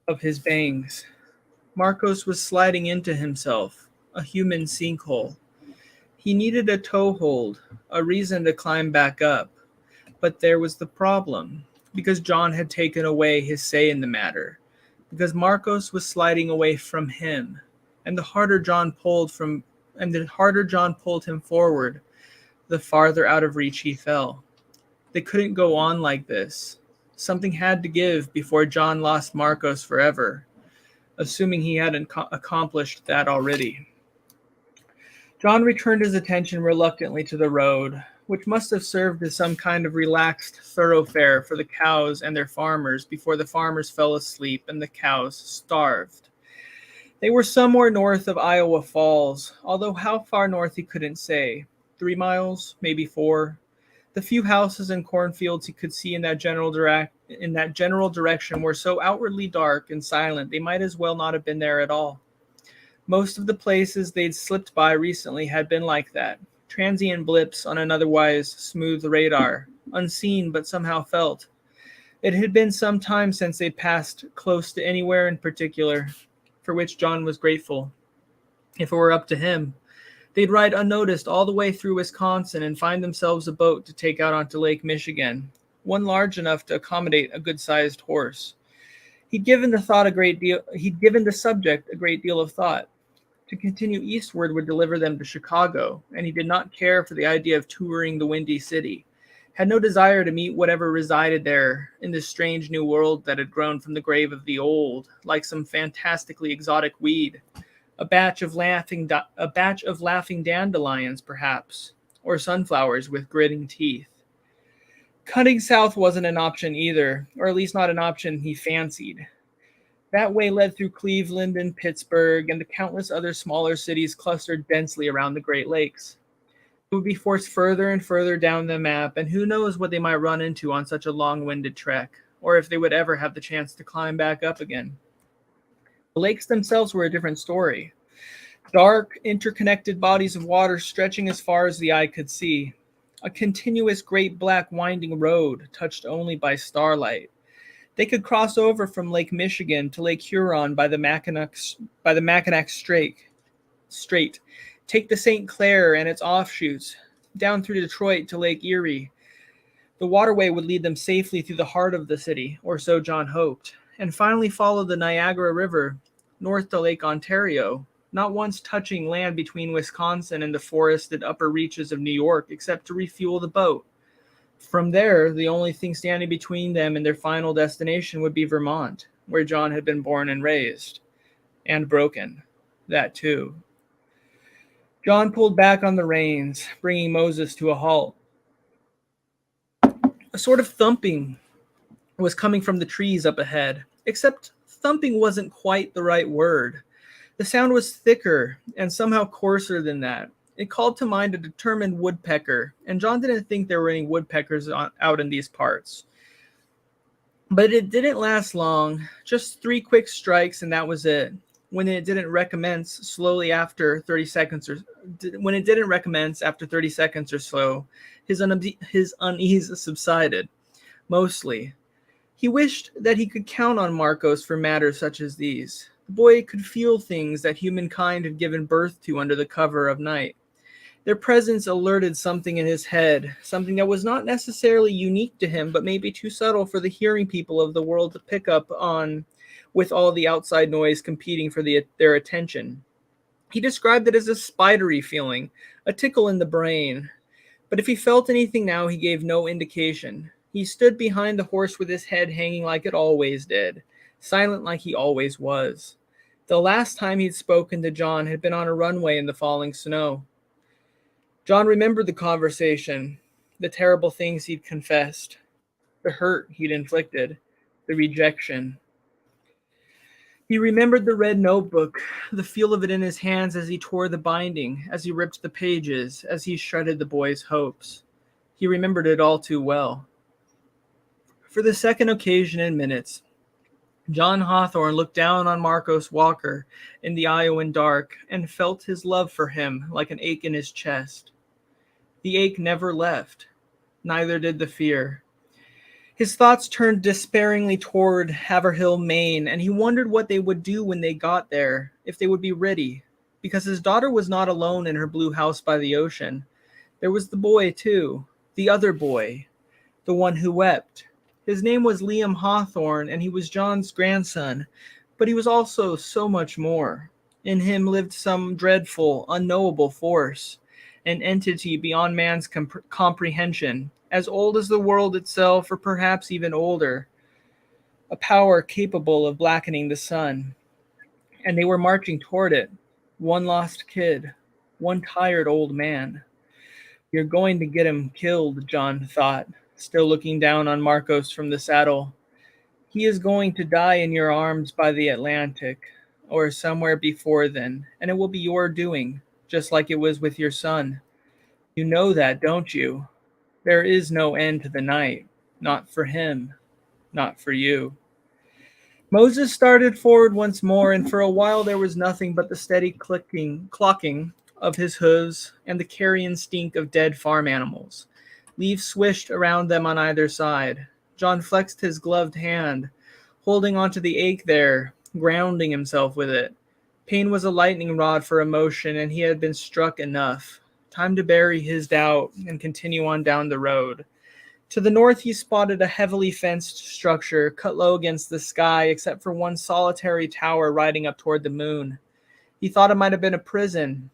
of his bangs. Marcos was sliding into himself, a human sinkhole. He needed a toehold, a reason to climb back up. But there was the problem, because John had taken away his say in the matter, because Marcos was sliding away from him, and the harder John pulled him forward, the farther out of reach he fell. They couldn't go on like this. Something had to give before John lost Marcos forever, assuming he hadn't accomplished that already. John returned his attention reluctantly to the road, which must have served as some kind of relaxed thoroughfare for the cows and their farmers before the farmers fell asleep and the cows starved. They were somewhere north of Iowa Falls, although how far north he couldn't say. 3 miles, maybe 4. The few houses and cornfields he could see in that general direction were so outwardly dark and silent they might as well not have been there at all. Most of the places they'd slipped by recently had been like that, transient blips on an otherwise smooth radar, unseen but somehow felt. It had been some time since they'd passed close to anywhere in particular, for which John was grateful. If it were up to him, they'd ride unnoticed all the way through Wisconsin and find themselves a boat to take out onto Lake Michigan, one large enough to accommodate a good-sized horse. He'd given the subject a great deal of thought. To continue eastward would deliver them to Chicago, and he did not care for the idea of touring the Windy City, had no desire to meet whatever resided there in this strange new world that had grown from the grave of the old, like some fantastically exotic weed. A batch of laughing dandelions, perhaps, or sunflowers with gritting teeth. Cutting south wasn't an option either, or at least not an option he fancied. That way led through Cleveland and Pittsburgh and the countless other smaller cities clustered densely around the Great Lakes. It would be forced further and further down the map, and who knows what they might run into on such a long-winded trek, or if they would ever have the chance to climb back up again. The lakes themselves were a different story. Dark, interconnected bodies of water stretching as far as the eye could see. A continuous great black winding road touched only by starlight. They could cross over from Lake Michigan to Lake Huron by the Mackinac Strait, take the St. Clair and its offshoots, down through Detroit to Lake Erie. The waterway would lead them safely through the heart of the city, or so John hoped, and finally follow the Niagara River north to Lake Ontario, not once touching land between Wisconsin and the forested upper reaches of New York except to refuel the boat. From there, the only thing standing between them and their final destination would be Vermont, where John had been born and raised. And broken. That too. John pulled back on the reins, bringing Moses to a halt. A sort of thumping was coming from the trees up ahead, except thumping wasn't quite the right word. The sound was thicker and somehow coarser than that. It called to mind a determined woodpecker, and John didn't think there were any woodpeckers out in these parts. But it didn't last long, just 3 quick strikes and that was it. When it didn't recommence after 30 seconds or so, his unease subsided, mostly. He wished that he could count on Marcos for matters such as these. The boy could feel things that humankind had given birth to under the cover of night. Their presence alerted something in his head, something that was not necessarily unique to him, but maybe too subtle for the hearing people of the world to pick up on, with all the outside noise competing for their attention. He described it as a spidery feeling, a tickle in the brain. But if he felt anything now, he gave no indication. He stood behind the horse with his head hanging like it always did, silent like he always was. The last time he'd spoken to John had been on a runway in the falling snow. John remembered the conversation, the terrible things he'd confessed, the hurt he'd inflicted, the rejection. He remembered the red notebook, the feel of it in his hands as he tore the binding, as he ripped the pages, as he shredded the boy's hopes. He remembered it all too well. For the second occasion in minutes, John Hawthorne looked down on Marcos Walker in the Iowan dark and felt his love for him like an ache in his chest. The ache never left, neither did the fear. His thoughts turned despairingly toward Haverhill, Maine, and he wondered what they would do when they got there, if they would be ready, because his daughter was not alone in her blue house by the ocean. There was the boy, too, the other boy, the one who wept. His name was Liam Hawthorne, and he was John's grandson, but he was also so much more. In him lived some dreadful, unknowable force, an entity beyond man's comprehension, as old as the world itself, or perhaps even older, a power capable of blackening the sun. And they were marching toward it, one lost kid, one tired old man. You're going to get him killed, John thought, still looking down on Marcos from the saddle. He is going to die in your arms by the Atlantic, or somewhere before then, and it will be your doing, just like it was with your son. You know that, don't you? There is no end to the night, not for him, not for you. Moses started forward once more, and for a while there was nothing but the steady clocking of his hooves and the carrion stink of dead farm animals. Leaves swished around them on either side. John flexed his gloved hand, holding onto the ache there, grounding himself with it. Pain was a lightning rod for emotion, and he had been struck enough. Time to bury his doubt and continue on down the road. To the north, he spotted a heavily fenced structure, cut low against the sky, except for one solitary tower riding up toward the moon. He thought it might have been a prison.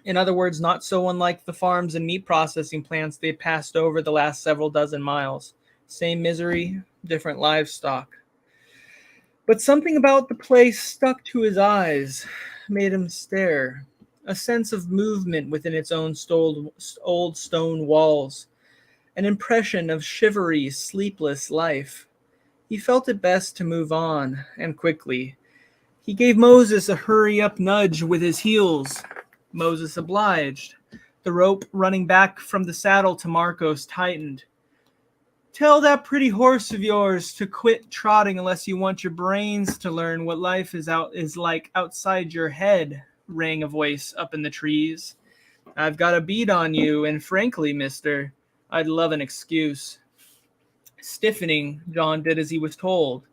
In other words, not so unlike the farms and meat processing plants they had passed over the last several dozen miles. Same misery, different livestock. But something about the place stuck to his eyes, made him stare. A sense of movement within its own old stone walls, an impression of shivery, sleepless life. He felt it best to move on, and quickly. He gave Moses a hurry-up nudge with his heels. Moses obliged. The rope running back from the saddle to Marcos tightened. Tell that pretty horse of yours to quit trotting unless you want your brains to learn what life is like outside your head, rang a voice up in the trees. I've got a bead on you, and frankly, mister, I'd love an excuse. Stiffening, John did as he was told,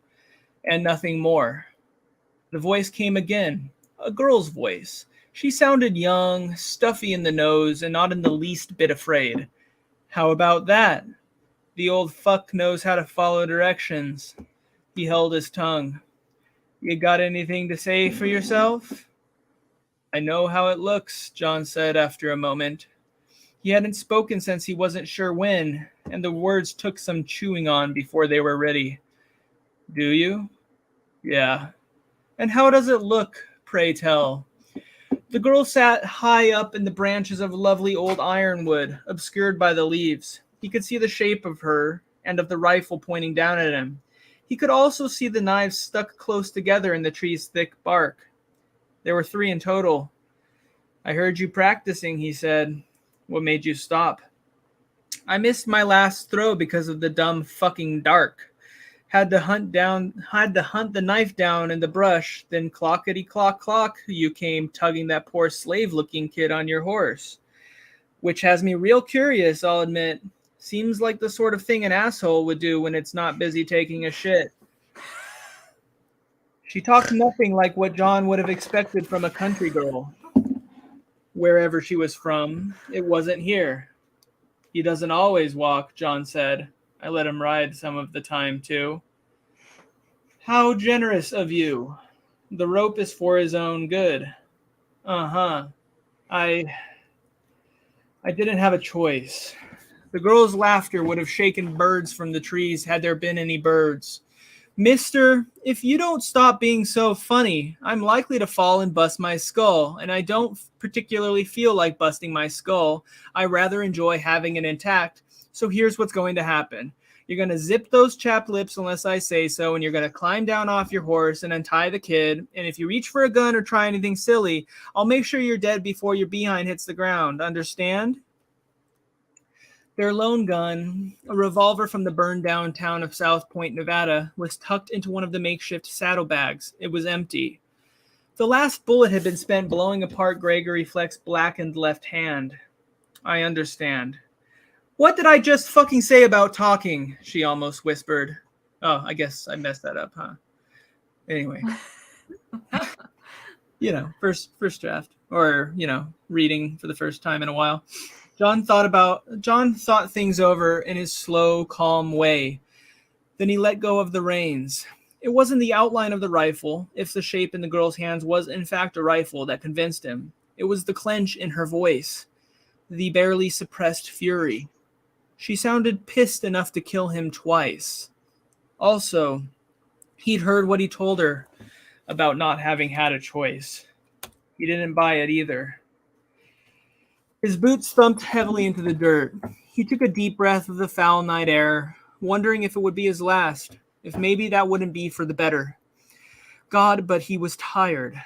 and nothing more. The voice came again, a girl's voice. She sounded young, stuffy in the nose, and not in the least bit afraid. How about that? The old fuck knows how to follow directions. He held his tongue. You got anything to say for yourself? I know how it looks, John said after a moment. He hadn't spoken since he wasn't sure when, and the words took some chewing on before they were ready. Do you? Yeah. And how does it look, pray tell? The girl sat high up in the branches of lovely old ironwood, obscured by the leaves. He could see the shape of her and of the rifle pointing down at him. He could also see the knives stuck close together in the tree's thick bark. There were 3 in total. I heard you practicing, he said. What made you stop? I missed my last throw because of the dumb fucking dark. Had to hunt the knife down in the brush, then clockety clock clock, you came tugging that poor slave-looking kid on your horse. Which has me real curious, I'll admit. Seems like the sort of thing an asshole would do when it's not busy taking a shit. She talked nothing like what John would have expected from a country girl. Wherever she was from, it wasn't here. He doesn't always walk, John said. I let him ride some of the time, too. How generous of you. The rope is for his own good. Uh-huh. I didn't have a choice. The girl's laughter would have shaken birds from the trees had there been any birds. Mister, if you don't stop being so funny, I'm likely to fall and bust my skull, and I don't particularly feel like busting my skull. I rather enjoy having it intact, so here's what's going to happen. You're going to zip those chapped lips unless I say so, and you're going to climb down off your horse and untie the kid. And if you reach for a gun or try anything silly, I'll make sure you're dead before your behind hits the ground. Understand? Their lone gun, a revolver from the burned-down town of South Point, Nevada, was tucked into one of the makeshift saddlebags. It was empty. The last bullet had been spent blowing apart Gregory Fleck's blackened left hand. I understand. What did I just fucking say about talking? She almost whispered. Oh, I guess I messed that up, huh? Anyway. First draft. Or, reading for the first time in a while. John thought things over in his slow, calm way. Then he let go of the reins. It wasn't the outline of the rifle, if the shape in the girl's hands was in fact a rifle, that convinced him. It was the clench in her voice. The barely suppressed fury. She sounded pissed enough to kill him twice. Also, he'd heard what he told her about not having had a choice. He didn't buy it either. His boots thumped heavily into the dirt. He took a deep breath of the foul night air, wondering if it would be his last, if maybe that wouldn't be for the better. God, but he was tired.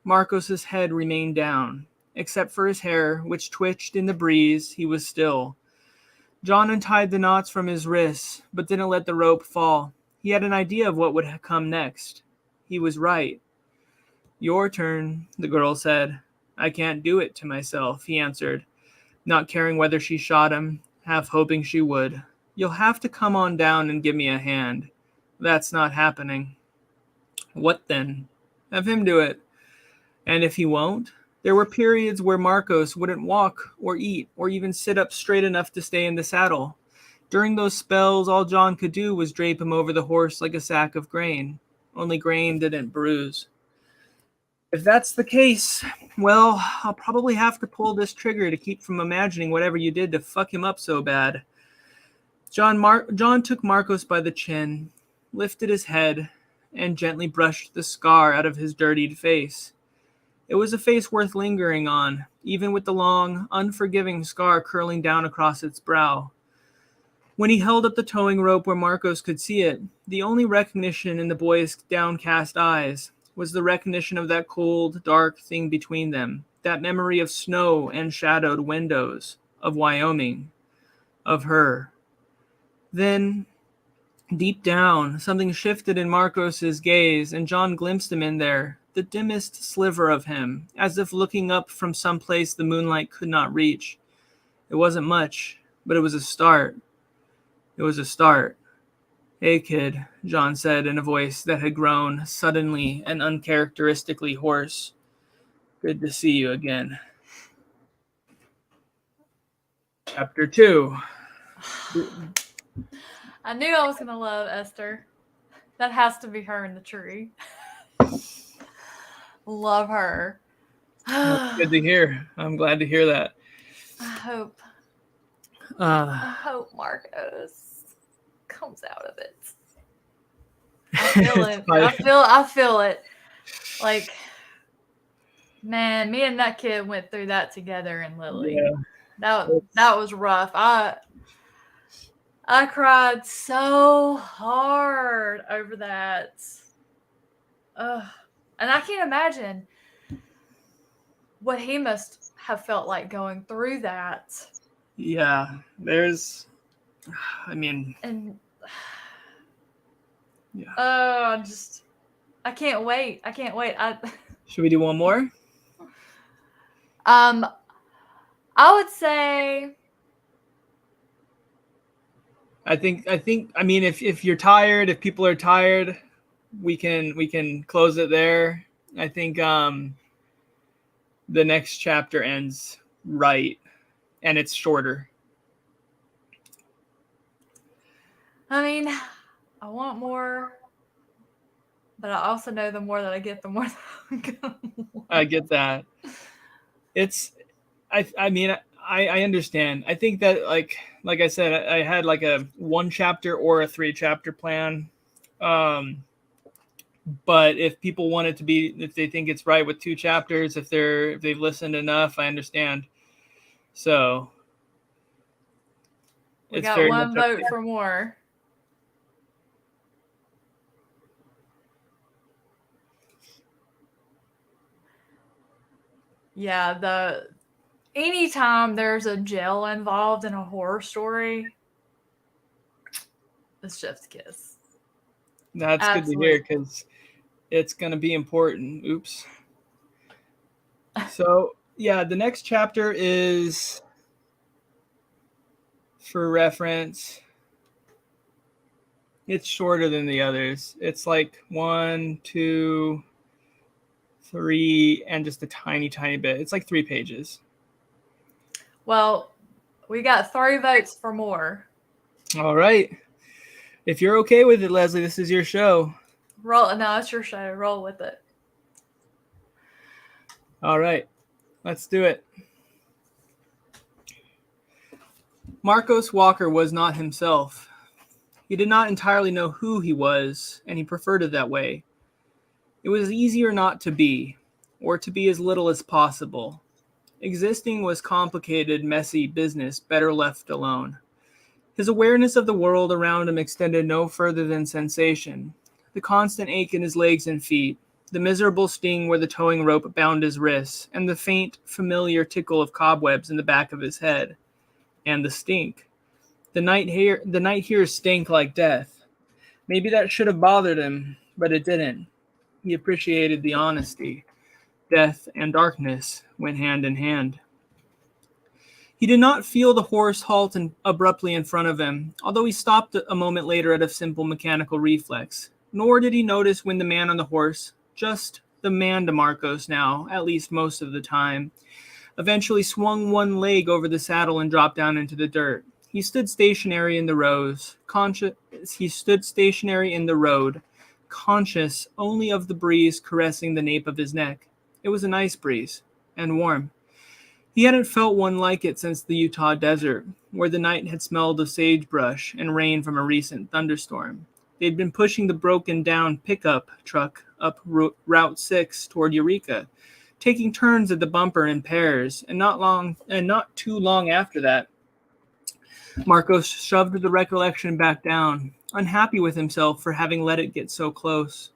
Marcos's head remained down. Except for his hair, which twitched in the breeze, he was still. John untied the knots from his wrists, but didn't let the rope fall. He had an idea of what would come next. He was right. Your turn, the girl said. I can't do it to myself, he answered, not caring whether she shot him, half hoping she would. You'll have to come on down and give me a hand. That's not happening. What then? Have him do it. And if he won't? There were periods where Marcos wouldn't walk or eat or even sit up straight enough to stay in the saddle. During those spells, all John could do was drape him over the horse like a sack of grain. Only grain didn't bruise. If that's the case, well, I'll probably have to pull this trigger to keep from imagining whatever you did to fuck him up so bad. John took Marcos by the chin, lifted his head, and gently brushed the scar out of his dirtied face. It was a face worth lingering on, even with the long, unforgiving scar curling down across its brow. When he held up the towing rope where Marcos could see it, the only recognition in the boy's downcast eyes was the recognition of that cold, dark thing between them, that memory of snow and shadowed windows, of Wyoming, of her. Then, deep down, something shifted in Marcos's gaze, and John glimpsed him in there, the dimmest sliver of him, as if looking up from some place the moonlight could not reach. It wasn't much, but it was a start. It was a start. Hey, kid, John said in a voice that had grown suddenly and uncharacteristically hoarse. Good to see you again. Chapter 2. I knew I was going to love Esther. That has to be her in the tree. Love her. That's good to hear. I'm glad to hear that. I hope Marcos comes out of it. I feel it. I feel it. Like, man, me and that kid went through that together in Lily. Yeah. That was rough. I cried so hard over that. And I can't imagine what he must have felt like going through that. Yeah, I can't wait. Should we do one more? I would say. If you're tired, if people are tired, we can close it there. I think the next chapter ends right, and it's shorter. I want more, but I also know the more that I get, the more that I'm gonna want. I get that. I understand. I think that like I said, I had like a 1 chapter or a 3 chapter plan. But if people want it to be, if they think it's right with 2 chapters, if they've listened enough, I understand. So we got one vote for more. Yeah, anytime there's a jail involved in a horror story, it's chef's kiss. That's good to hear, Absolutely. because it's going to be important. Oops. So, yeah, the next chapter is, for reference, it's shorter than the others. It's like 1, 2, 3, and just a tiny, tiny bit. It's like 3 pages. Well, we got 3 votes for more. All right. If you're okay with it, Leslie, this is your show. Roll. No, it's your show. Roll with it. All right. Let's do it. Marcos Walker was not himself. He did not entirely know who he was, and he preferred it that way. It was easier not to be, or to be as little as possible. Existing was complicated, messy business better left alone. His awareness of the world around him extended no further than sensation. The constant ache in his legs and feet, the miserable sting where the towing rope bound his wrists, and the faint, familiar tickle of cobwebs in the back of his head. And the stink. The night here stank like death. Maybe that should have bothered him, but it didn't. He appreciated the honesty. Death and darkness went hand in hand. He did not feel the horse halt abruptly in front of him, although he stopped a moment later out of simple mechanical reflex. Nor did he notice when the man on the horse, just the man to Marcos now, at least most of the time, eventually swung one leg over the saddle and dropped down into the dirt. He stood stationary in the road, conscious only of the breeze caressing the nape of his neck. It was a nice breeze, and warm. He hadn't felt one like it since the Utah desert, where the night had smelled of sagebrush and rain from a recent thunderstorm. They'd been pushing the broken-down pickup truck up Route 6 toward Eureka, taking turns at the bumper in pairs, and not too long after that, Marcos shoved the recollection back down, unhappy with himself for having let it get so close.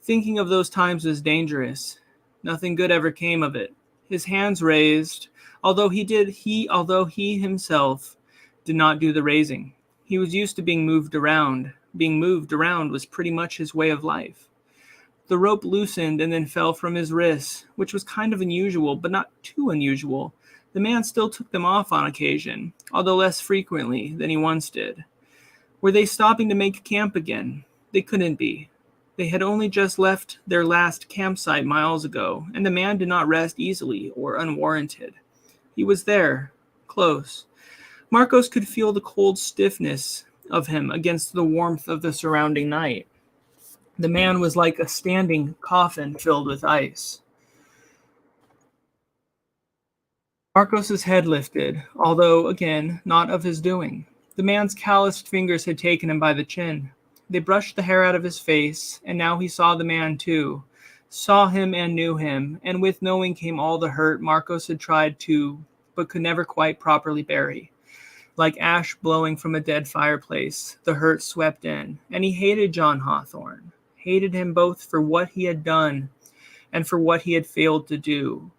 Thinking of those times was dangerous. Nothing good ever came of it. His hands raised, although he himself did not do the raising. He was used to being moved around. Being moved around was pretty much his way of life. The rope loosened and then fell from his wrists, which was kind of unusual, but not too unusual. The man still took them off on occasion, although less frequently than he once did. Were they stopping to make camp again? They couldn't be. They had only just left their last campsite miles ago, and the man did not rest easily or unwarranted. He was there, close. Marcos could feel the cold stiffness of him against the warmth of the surrounding night. The man was like a standing coffin filled with ice. Marcos's head lifted, although, again, not of his doing. The man's calloused fingers had taken him by the chin. They brushed the hair out of his face, and now he saw the man too. Saw him and knew him, and with knowing came all the hurt Marcos had tried to, but could never quite properly bury. Like ash blowing from a dead fireplace, the hurt swept in, and he hated John Hawthorne. Hated him both for what he had done and for what he had failed to do.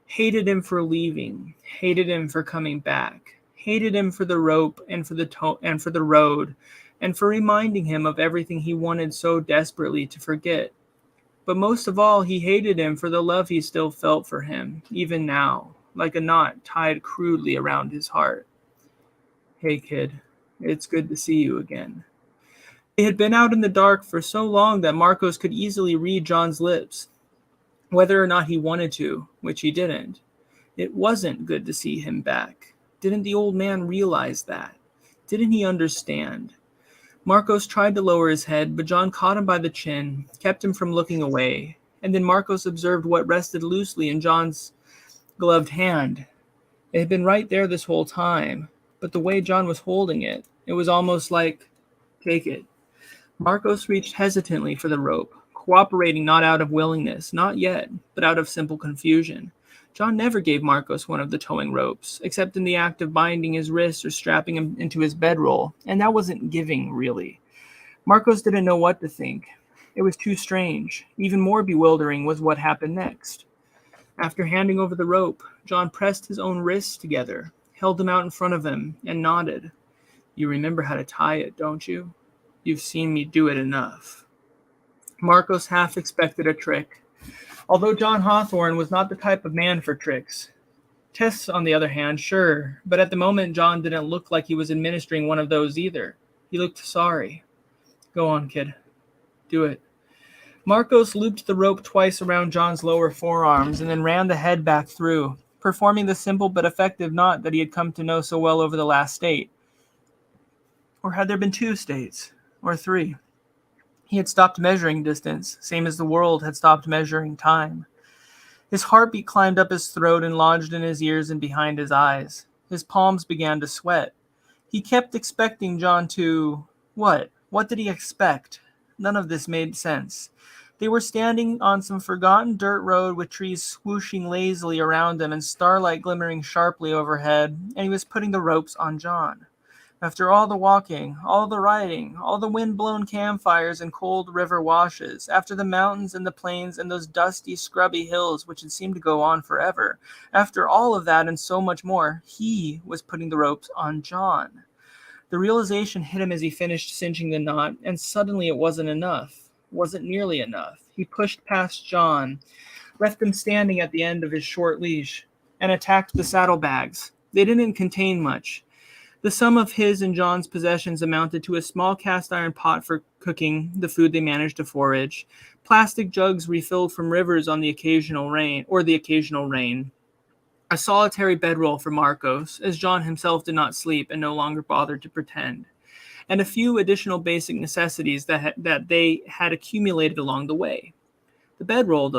Hated him for leaving. Hated him for coming back. Hated him for the rope and for the road, and for reminding him of everything he wanted so desperately to forget. But most of all, he hated him for the love he still felt for him, even now, like a knot tied crudely around his heart. Hey, kid, it's good to see you again. They had been out in the dark for so long that Marcos could easily read John's lips, whether or not he wanted to, which he didn't. It wasn't good to see him back. Didn't the old man realize that? Didn't he understand? Marcos tried to lower his head, but John caught him by the chin, kept him from looking away, and then Marcos observed what rested loosely in John's gloved hand. It had been right there this whole time, but the way John was holding it, it was almost like, take it. Marcos reached hesitantly for the rope, cooperating not out of willingness, not yet, but out of simple confusion. John never gave Marcos one of the towing ropes, except in the act of binding his wrists or strapping him into his bedroll, and that wasn't giving, really. Marcos didn't know what to think. It was too strange. Even more bewildering was what happened next. After handing over the rope, John pressed his own wrists together, held them out in front of him, and nodded. You remember how to tie it, don't you? You've seen me do it enough. Marcos half expected a trick, although John Hawthorne was not the type of man for tricks. Tests, on the other hand, sure, but at the moment John didn't look like he was administering one of those either. He looked sorry. Go on, kid. Do it. Marcos looped the rope twice around John's lower forearms and then ran the head back through, performing the simple but effective knot that he had come to know so well over the last state. Or had there been 2 states? Or 3? He had stopped measuring distance, same as the world had stopped measuring time. His heartbeat climbed up his throat and lodged in his ears and behind his eyes. His palms began to sweat. He kept expecting John to... What? What did he expect? None of this made sense. They were standing on some forgotten dirt road with trees swooshing lazily around them and starlight glimmering sharply overhead, and he was putting the ropes on John. After all the walking, all the riding, all the wind-blown campfires and cold river washes, after the mountains and the plains and those dusty, scrubby hills which had seemed to go on forever, after all of that and so much more, he was putting the ropes on John. The realization hit him as he finished cinching the knot, and suddenly it wasn't enough. Wasn't nearly enough. He pushed past John, left him standing at the end of his short leash, and attacked the saddlebags. They didn't contain much. The sum of his and John's possessions amounted to a small cast iron pot for cooking the food they managed to forage, plastic jugs refilled from rivers on the occasional rain, a solitary bedroll for Marcos, as John himself did not sleep and no longer bothered to pretend, and a few additional basic necessities that they had accumulated along the way. The bedroll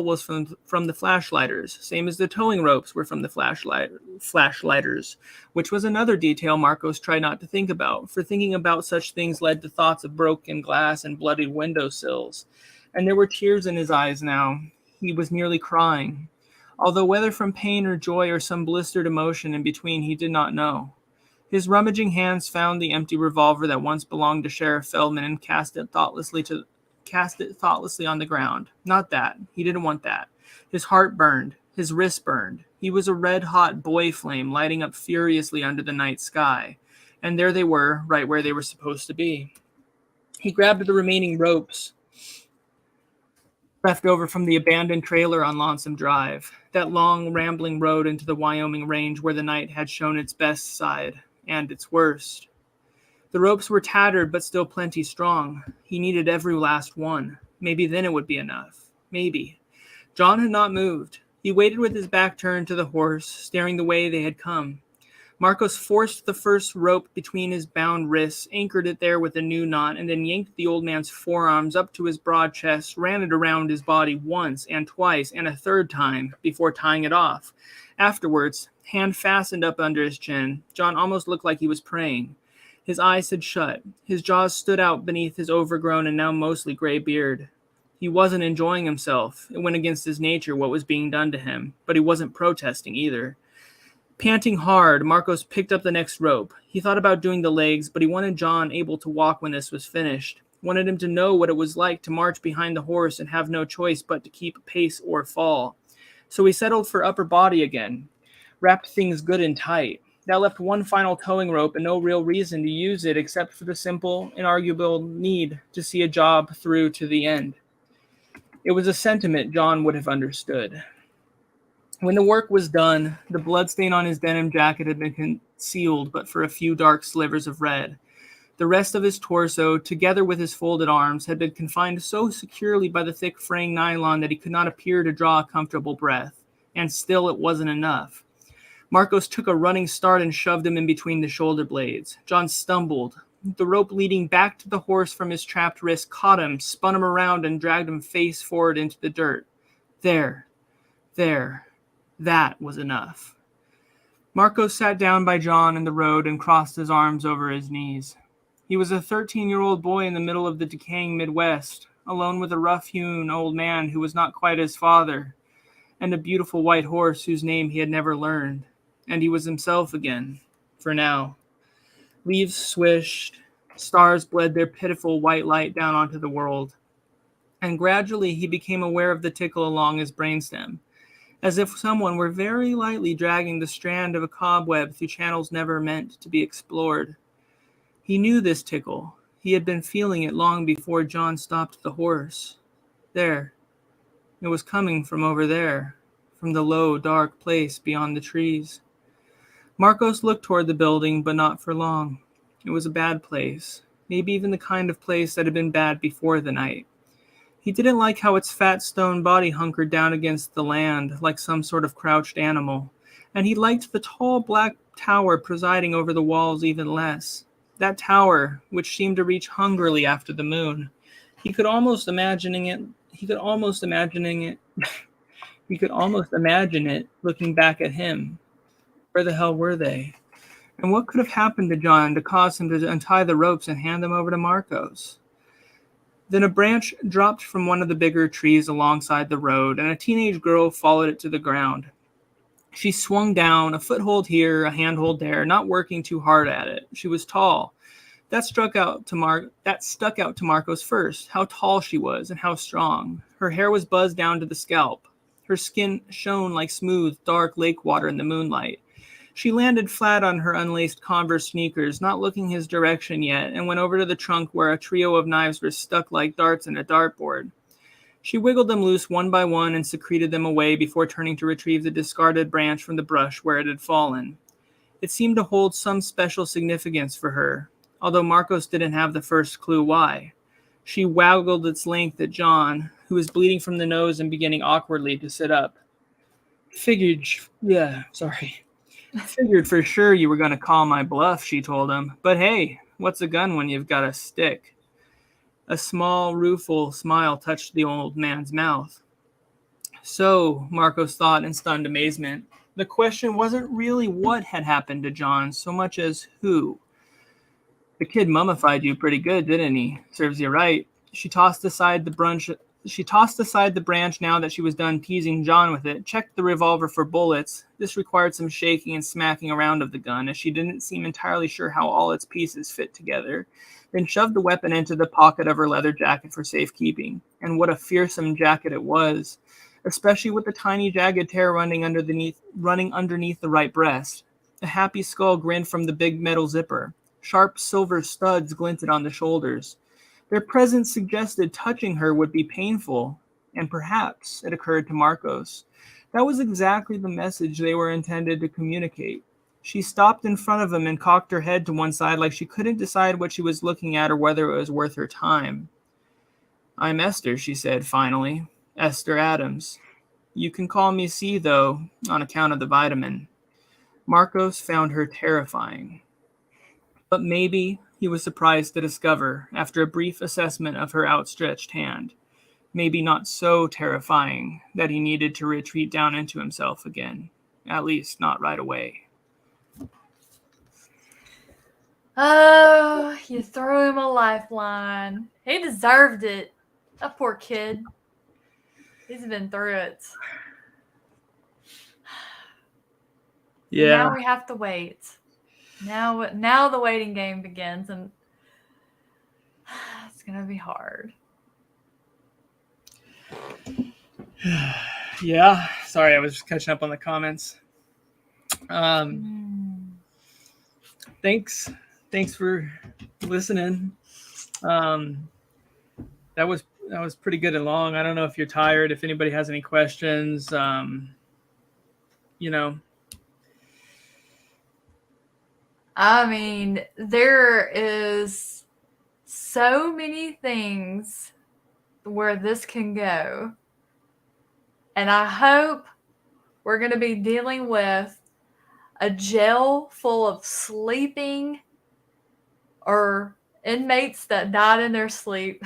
was from the flashlighters, same as the towing ropes were from the flashlighters, which was another detail Marcos tried not to think about, for thinking about such things led to thoughts of broken glass and bloodied windowsills. And there were tears in his eyes now. He was nearly crying, although whether from pain or joy or some blistered emotion in between he did not know. His rummaging hands found the empty revolver that once belonged to Sheriff Feldman and cast it thoughtlessly on the ground. Not that. He didn't want that. His heart burned. His wrist burned. He was a red-hot boy flame lighting up furiously under the night sky. And there they were, right where they were supposed to be. He grabbed the remaining ropes left over from the abandoned trailer on Lonesome Drive, that long, rambling road into the Wyoming range where the night had shown its best side and its worst. The ropes were tattered, but still plenty strong. He needed every last one. Maybe then it would be enough. Maybe. John had not moved. He waited with his back turned to the horse, staring the way they had come. Marcos forced the first rope between his bound wrists, anchored it there with a new knot, and then yanked the old man's forearms up to his broad chest, ran it around his body once and twice and a third time before tying it off. Afterwards, hand fastened up under his chin, John almost looked like he was praying. His eyes had shut. His jaws stood out beneath his overgrown and now mostly gray beard. He wasn't enjoying himself. It went against his nature what was being done to him, but he wasn't protesting either. Panting hard, Marcos picked up the next rope. He thought about doing the legs, but he wanted John able to walk when this was finished. Wanted him to know what it was like to march behind the horse and have no choice but to keep pace or fall. So he settled for upper body again, wrapped things good and tight. That left one final towing rope and no real reason to use it except for the simple, inarguable need to see a job through to the end. It was a sentiment John would have understood. When the work was done, the bloodstain on his denim jacket had been concealed but for a few dark slivers of red. The rest of his torso, together with his folded arms, had been confined so securely by the thick fraying nylon that he could not appear to draw a comfortable breath. And still it wasn't enough. Marcos took a running start and shoved him in between the shoulder blades. John stumbled. The rope leading back to the horse from his trapped wrist caught him, spun him around, and dragged him face forward into the dirt. There. That was enough. Marcos sat down by John in the road and crossed his arms over his knees. He was a 13-year-old boy in the middle of the decaying Midwest, alone with a rough-hewn old man who was not quite his father, and a beautiful white horse whose name he had never learned. And he was himself again, for now. Leaves swished, stars bled their pitiful white light down onto the world. And gradually he became aware of the tickle along his brainstem. as if someone were very lightly dragging the strand of a cobweb through channels never meant to be explored. He knew this tickle. He had been feeling it long before John stopped the horse. There. It was coming from over there, from the low, dark place beyond the trees. Marcos looked toward the building, but not for long. It was a bad place, maybe even the kind of place that had been bad before the night. He didn't like how its fat stone body hunkered down against the land like some sort of crouched animal, and he liked the tall black tower presiding over the walls even less. That tower, which seemed to reach hungrily after the moon. He could almost imagine it looking back at him. Where the hell were they? And what could have happened to John to cause him to untie the ropes and hand them over to Marcos? Then a branch dropped from one of the bigger trees alongside the road, and a teenage girl followed it to the ground. She swung down, a foothold here, a handhold there, not working too hard at it. She was tall. That stuck out to Marcos first, how tall she was and how strong. Her hair was buzzed down to the scalp. Her skin shone like smooth, dark lake water in the moonlight. She landed flat on her unlaced Converse sneakers, not looking his direction yet, and went over to the trunk where a trio of knives were stuck like darts in a dartboard. She wiggled them loose one by one and secreted them away before turning to retrieve the discarded branch from the brush where it had fallen. It seemed to hold some special significance for her, although Marcos didn't have the first clue why. She waggled its length at John, who was bleeding from the nose and beginning awkwardly to sit up. Figured for sure you were going to call my bluff, she told him. But hey, what's a gun when you've got a stick? A small, rueful smile touched the old man's mouth. So, Marcos thought in stunned amazement, the question wasn't really what had happened to John so much as who. The kid mummified you pretty good, didn't he? Serves you right. She tossed aside the branch now that she was done teasing John with it, checked the revolver for bullets. This required some shaking and smacking around of the gun, as she didn't seem entirely sure how all its pieces fit together, then shoved the weapon into the pocket of her leather jacket for safekeeping. And what a fearsome jacket it was, especially with the tiny jagged tear running underneath the right breast. A happy skull grinned from the big metal zipper. Sharp silver studs glinted on the shoulders. Their presence suggested touching her would be painful, and perhaps, it occurred to Marcos, that was exactly the message they were intended to communicate. She stopped in front of him and cocked her head to one side like she couldn't decide what she was looking at or whether it was worth her time. I'm Esther, she said finally. Esther Adams. You can call me C, though, on account of the vitamin. Marcos found her terrifying. But maybe, he was surprised to discover, after a brief assessment of her outstretched hand, maybe not so terrifying that he needed to retreat down into himself again. At least, not right away. Oh, you threw him a lifeline. He deserved it. That poor kid. He's been through it. Yeah. Now we have to wait. Now the waiting game begins, and it's gonna be hard. Yeah. Sorry, I was just catching up on the comments. Thanks for listening. That was pretty good and long. I don't know if you're tired. If anybody has any questions, I mean, there is so many things where this can go. And I hope we're going to be dealing with a jail full of sleeping or inmates that died in their sleep.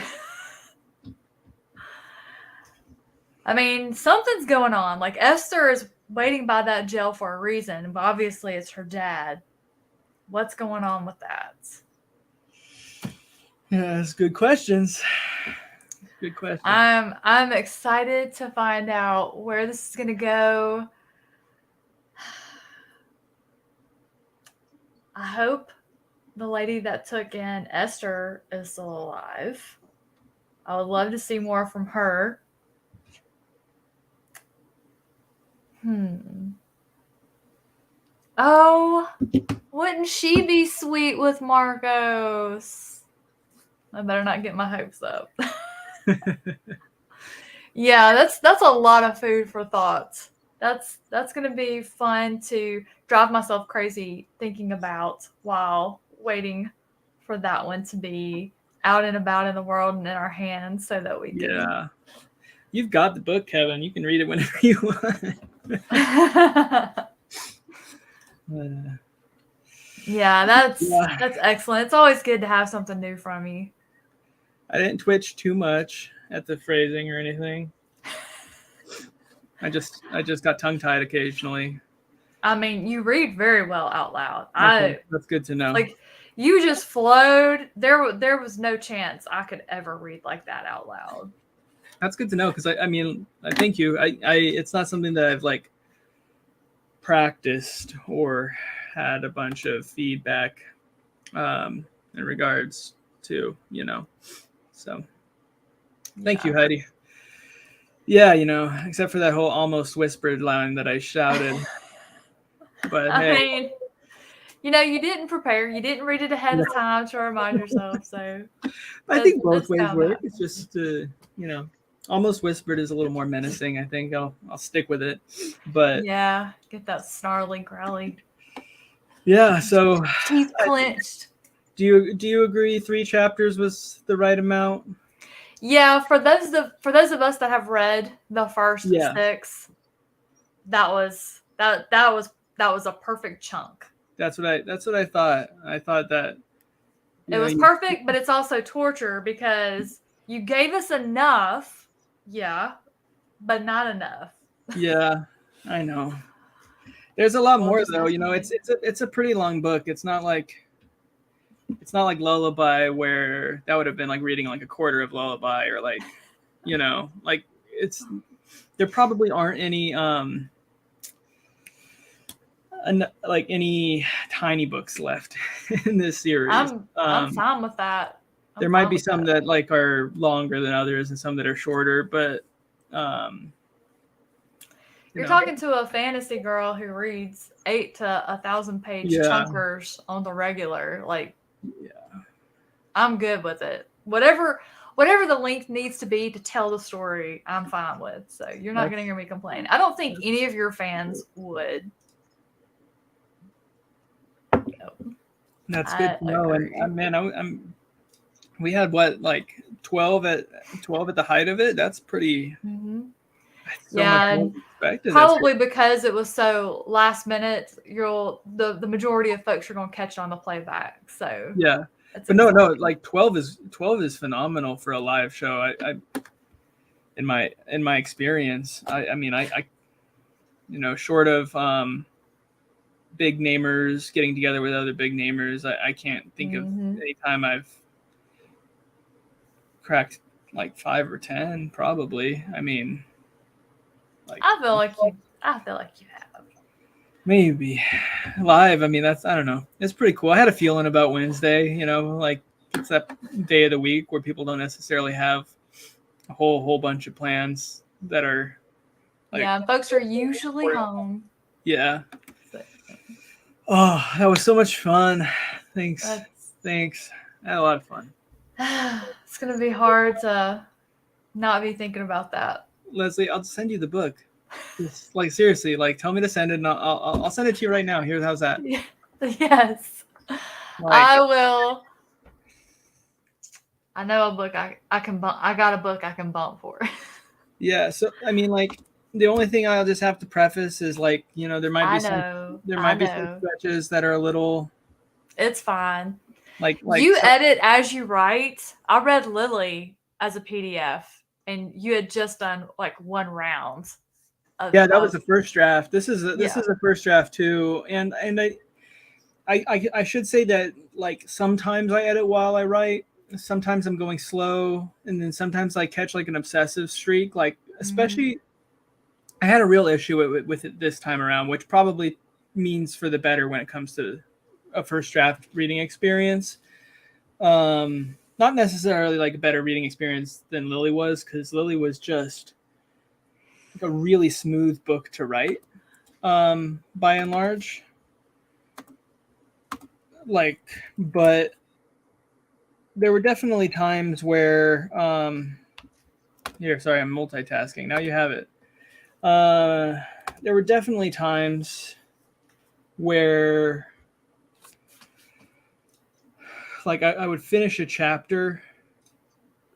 I mean, something's going on. Like, Esther is waiting by that jail for a reason, but obviously it's her dad. What's going on with that? Yeah, that's good questions. Good question. I'm excited to find out where this is going to go. I hope the lady that took in Esther is still alive. I would love to see more from her. Oh, wouldn't she be sweet with Marcos? I better not get my hopes up. Yeah, that's a lot of food for thought. That's gonna be fun to drive myself crazy thinking about while waiting for that one to be out and about in the world and in our hands so that we can. Yeah. You've got the book, Kevin. You can read it whenever you want. Yeah, that's excellent. It's always good to have something new from you. I didn't twitch too much at the phrasing or anything. I just got tongue-tied occasionally. I mean, you read very well out loud. Okay, that's good to know. Like, you just flowed. There was no chance I could ever read like that out loud. That's good to know, because I mean, I thank you. I it's not something that I've like practiced or had a bunch of feedback in regards to, you know. So thank you, Heidi. Yeah, you know, except for that whole almost whispered line that I shouted. But I mean, you know, you didn't prepare. You didn't read it ahead of time to remind yourself. So I think both ways work. It's just you know, almost whispered is a little more menacing. I think I'll stick with it. But yeah, get that snarly, growly. Yeah, so teeth clenched. Do you agree 3 chapters was the right amount? Yeah, for those of us that have read the first 6, that was a perfect chunk. That's what I thought. I thought that it was perfect, but it's also torture because you gave us enough, but not enough. Yeah, I know. There's a lot more though. You know, it's a pretty long book. It's not like Lullaby, where that would have been like reading like a quarter of Lullaby, or like, you know, like there probably aren't any like any tiny books left in this series. I'm fine with that. There might be some that like are longer than others and some that are shorter, but you're talking to a fantasy girl who reads 8 to 1,000 page chunkers on the regular. Like, I'm good with it. Whatever the length needs to be to tell the story, I'm fine with. So you're not going to hear me complain. I don't think any of your fans would. That's good to know. And man, we had what, like 12 at the height of it. That's pretty. Mm-hmm. And probably because it was so last minute. The majority of folks are going to catch it on the playback. So yeah. But no, like 12 is phenomenal for a live show. I in my experience, I mean, you know, short of big namers getting together with other big namers, I can't think of any time I've cracked like 5 or 10, probably. I mean, like, I feel like you have. Maybe live. I mean, I don't know. It's pretty cool. I had a feeling about Wednesday, you know, like it's that day of the week where people don't necessarily have a whole bunch of plans that are like, and folks are usually home. Yeah. Oh, that was so much fun. Thanks. I had a lot of fun. It's going to be hard to not be thinking about that. Leslie, I'll send you the book. Just, like, seriously, like, tell me to send it, and I'll send it to you right now. How's that? Yes. I will. I know a book I can bump. I got a book I can bump for. Yeah. So, I mean, like, the only thing I'll just have to preface is, like, you know, there might be some stretches that are a little. It's fine. Like you edit as you write. I read Lily as a PDF, and you had just done like 1 round. That was the first draft. This is the first draft too, and I should say that, like, sometimes I edit while I write. Sometimes I'm going slow, and then sometimes I catch like an obsessive streak. Like, especially, I had a real issue with it this time around, which probably means for the better when it comes to a first draft reading experience. Not necessarily like a better reading experience than Lily was, because Lily was just a really smooth book to write. by and large. Like, but there were definitely times where here, sorry, I'm multitasking. Now you have it. There were definitely times where like I would finish a chapter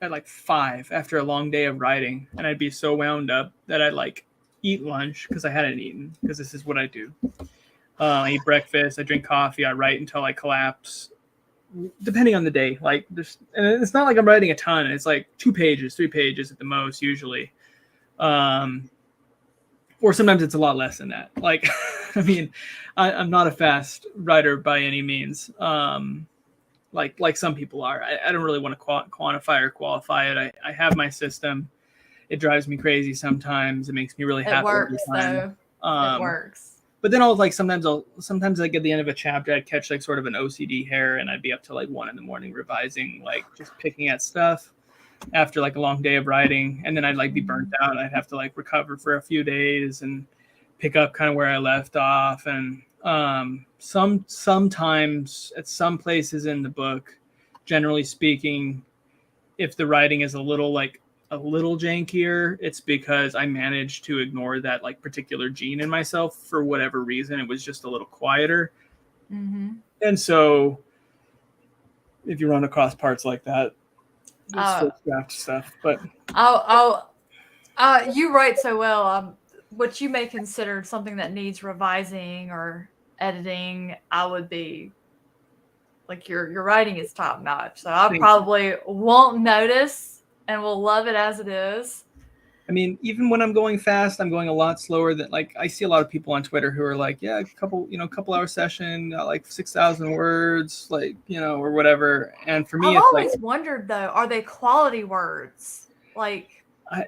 at like 5 after a long day of writing, and I'd be so wound up that I'd like eat lunch because I hadn't eaten, because this is what I do. I eat breakfast, I drink coffee, I write until I collapse, depending on the day. Like there's, and it's not like I'm writing a ton. It's like 2 pages, 3 pages at the most usually. Or sometimes it's a lot less than that. Like, I mean, I'm not a fast writer by any means. Like some people are. I don't really want to quantify or qualify it. I have my system. It drives me crazy sometimes. It makes me really happy. It works though. It works. But then I'll like sometimes like at the end of a chapter I'd catch like sort of an OCD hair, and I'd be up to like 1 a.m. revising, like just picking at stuff after like a long day of writing, and then I'd like be burnt out. I'd have to like recover for a few days and pick up kind of where I left off. And sometimes at some places in the book, generally speaking, if the writing is a little jankier, it's because I managed to ignore that like particular gene in myself for whatever reason. It was just a little quieter. Mm-hmm. And so if you run across parts like that, it's draft stuff. But you write so well. What you may consider something that needs revising or editing, I would be like your writing is top notch. So I probably won't notice and will love it as it is. I mean, even when I'm going fast, I'm going a lot slower than, like, I see a lot of people on Twitter who are like, yeah, a couple hour session, like 6,000 words, like, or whatever. And for me, I've it's always like, wondered though, are they quality words? Like,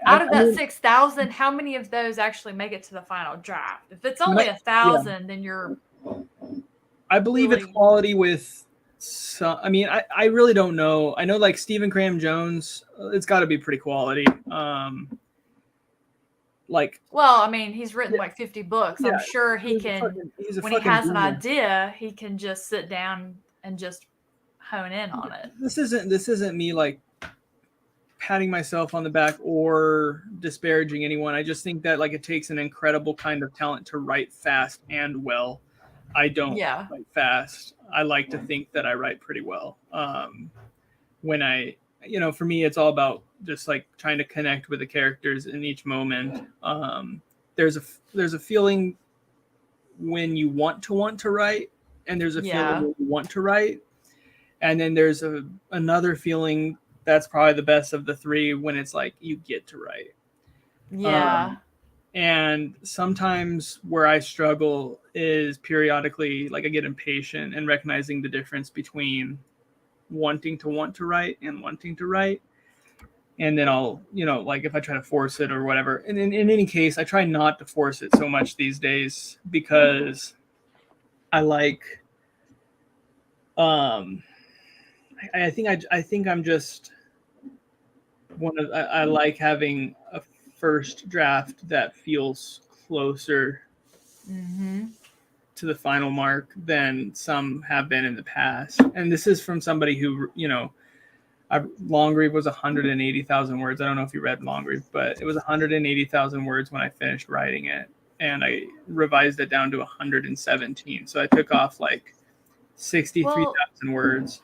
out of that 6,000, how many of those actually make it to the final draft? If it's only 1,000, then you're. I believe it's quality with some. I mean, I really don't know. I know like Stephen Graham Jones, it's got to be pretty quality. Well, I mean, he's written like 50 books. I'm sure he can. When he has an idea, he can just sit down and just hone in on it. This isn't me like patting myself on the back or disparaging anyone. I just think that like it takes an incredible kind of talent to write fast and well. I don't write fast. I like to think that I write pretty well. When I, for me, it's all about just like trying to connect with the characters in each moment. There's a feeling when you want to write, and there's a feeling when you want to write, and then there's another feeling that's probably the best of the three when it's like you get to write. Yeah. And sometimes where I struggle is periodically, like I get impatient and recognizing the difference between wanting to write and wanting to write. And then I'll, like if I try to force it or whatever. And in any case, I try not to force it so much these days because I like, I think I'm just I like having a first draft that feels closer to the final mark than some have been in the past. And this is from somebody who, Longread was 180,000 words. I don't know if you read Longread, but it was 180,000 words when I finished writing it, and I revised it down to 117. So I took off like 63,000 words.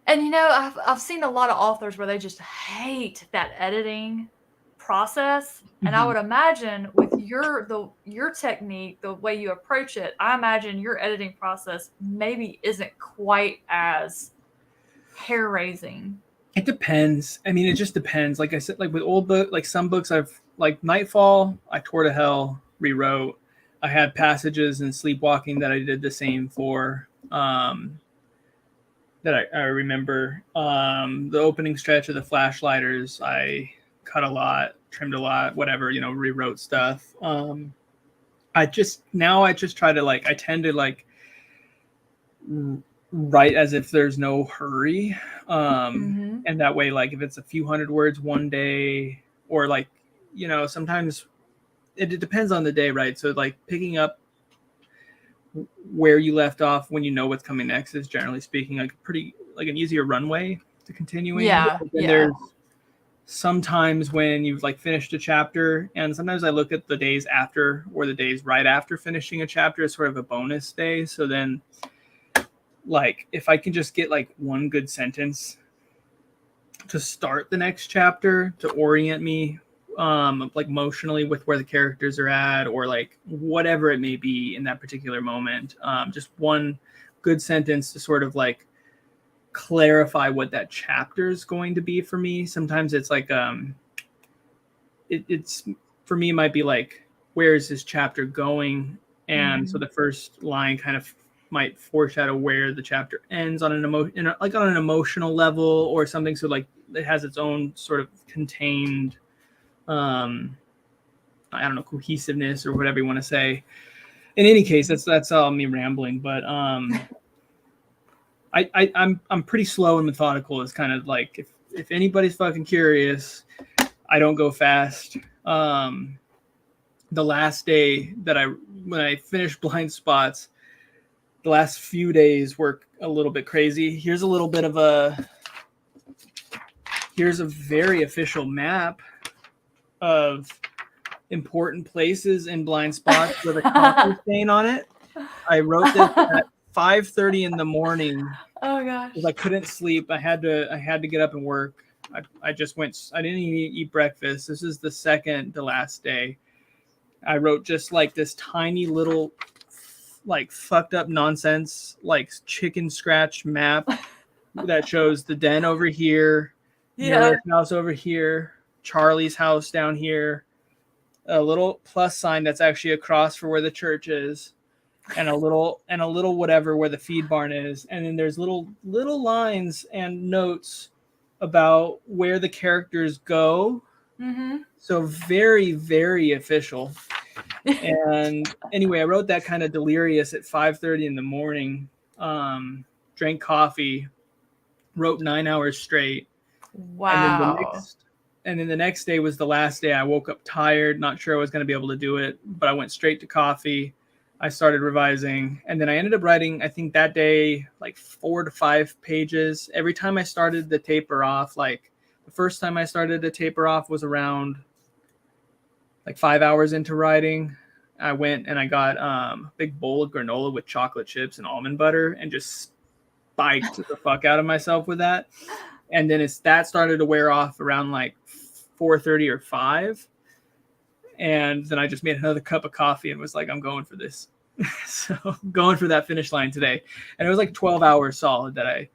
And I've seen a lot of authors where they just hate that editing process, and I would imagine with your technique, the way you approach it, I imagine your editing process maybe isn't quite as hair raising. It depends. I mean, it just depends. Like I said, like with old book, like some books I've like Nightfall, I tore to hell, rewrote. I had passages in Sleepwalking that I did the same for. That I remember. The opening stretch of the Flashlighters, I cut a lot, trimmed a lot, whatever, rewrote stuff. I just try to like, I tend to like write as if there's no hurry. And that way, like if it's a few hundred words one day, or like, sometimes it depends on the day, right? So like picking up where you left off when you know what's coming next is, generally speaking, like pretty like an easier runway to continuing. Yeah. But then there's sometimes when you've like finished a chapter, and sometimes I look at the days after or the days right after finishing a chapter as sort of a bonus day. So then like if I can just get like one good sentence to start the next chapter to orient me like emotionally with where the characters are at, or like whatever it may be in that particular moment, just one good sentence to sort of like clarify what that chapter is going to be for me. Sometimes it's like it's for me might be like, where is this chapter going? And so the first line kind of might foreshadow where the chapter ends on an on an emotional level or something. So like it has its own sort of contained I don't know, cohesiveness or whatever you want to say. In any case, that's all me rambling, but I'm pretty slow and methodical. It's kind of like if anybody's fucking curious, I don't go fast. The last day that when I finished Blind Spots, the last few days were a little bit crazy. Here's a very official map of important places in Blind Spots with a coffee stain on it. I wrote this at 5:30 in the morning. Oh gosh. Because I couldn't sleep. I had to get up and work. I just went. I didn't even eat breakfast. This is the second to last day. I wrote just like this tiny little, like fucked up nonsense, like chicken scratch map that shows the den over here, Noah's house over here, Charlie's house down here, a little plus sign that's actually across for where the church is, and a little whatever where the feed barn is, and then there's little lines and notes about where the characters go. So very, very official. And anyway, I wrote that kind of delirious at 5:30 in the morning. Drank coffee, wrote 9 hours straight. Wow. And then the next day was the last day. I woke up tired, not sure I was going to be able to do it, but I went straight to coffee. I started revising, and then I ended up writing, I think that day, like 4 to 5 pages. Every time I started to taper off, like the first time I started to taper off was around like 5 hours into writing. I went and I got a big bowl of granola with chocolate chips and almond butter and just spiked the fuck out of myself with that. And then that started to wear off around like 4:30 or 5. And then I just made another cup of coffee and was like, I'm going for this. So going for that finish line today. And it was like 12 hours solid that I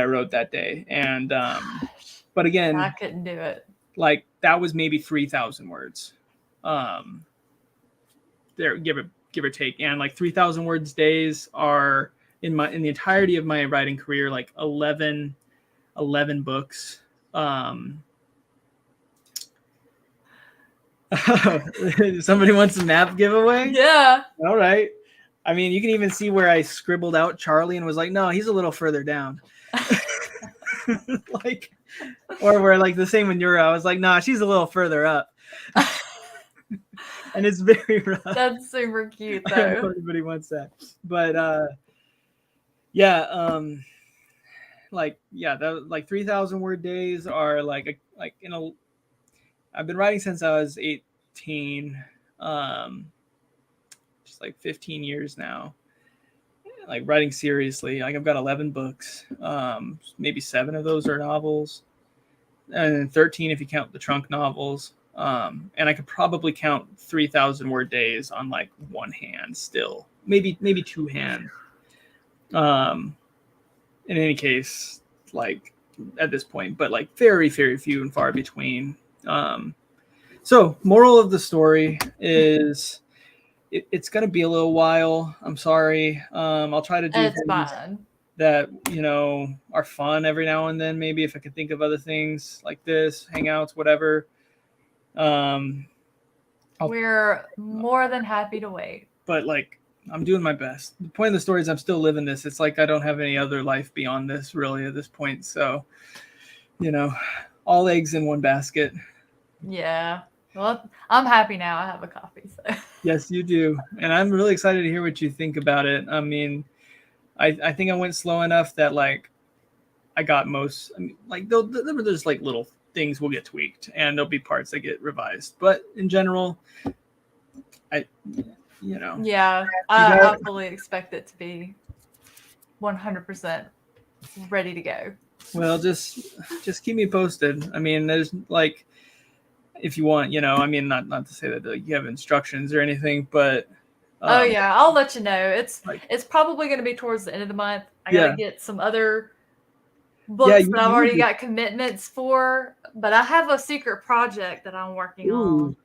wrote that day. And but again, I couldn't do it. Like that was maybe 3,000 words. There, give or take. And like 3,000 words days are in the entirety of my writing career, like 11 books. Somebody wants a map giveaway? Yeah. All right. I mean, you can even see where I scribbled out Charlie and was like, no, he's a little further down. Like, or where like the same with Nura, I was like, nah, she's a little further up. And it's very rough. That's super cute though. Everybody wants that. But like 3,000 word days are like I've been writing since I was 18, just like 15 years now. Like writing seriously, like I've got 11 books, maybe 7 of those are novels, and then 13 if you count the trunk novels. And I could probably count 3,000 word days on like one hand still, maybe 2 hands. In any case, like at this point, but like very, very few and far between. So moral of the story is it's going to be a little while. I'm sorry. I'll try to do things that, are fun every now and then. Maybe if I could think of other things like this, hangouts, whatever. We're more than happy to wait. But like, I'm doing my best. The point of the story is I'm still living this. It's like I don't have any other life beyond this really at this point. So, all eggs in one basket. Yeah. Well, I'm happy now. I have a coffee. So. Yes, you do. And I'm really excited to hear what you think about it. I mean, I think I went slow enough that like I got most. I mean, like there's like little things will get tweaked, and there'll be parts that get revised. But in general, I, you know, Yeah, you got I fully expect it to be 100% ready to go. well, just keep me posted. I mean, there's like if you want, I mean, not to say that like, you have instructions or anything, but Oh um, yeah, I'll let you know. like It's probably going to be towards the end of the month. I got to yeah, get some other yeah, books that I've you were already just got commitments for, but I have a secret project that I'm working on. ooh.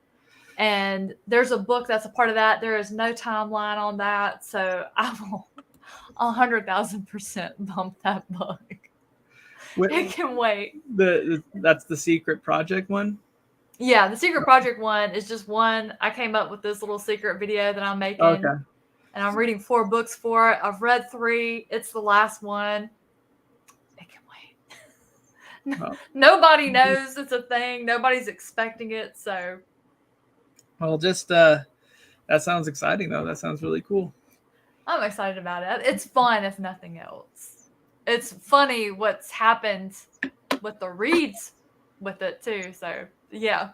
And there's a book that's a part of that. There is no timeline on that, so I will 100,000% bump that book. It can wait. That's the secret project one. Yeah, the secret project one is just one. I came up with this little secret video that I'm making, Okay. and I'm reading 4 books for it. I've read 3. It's the last one. It can wait. Well, Nobody knows it's a thing. Nobody's expecting it, so just that sounds exciting though. That sounds really cool. I'm excited about it. It's fun if nothing else. It's funny what's happened with the reads with it too. So yeah,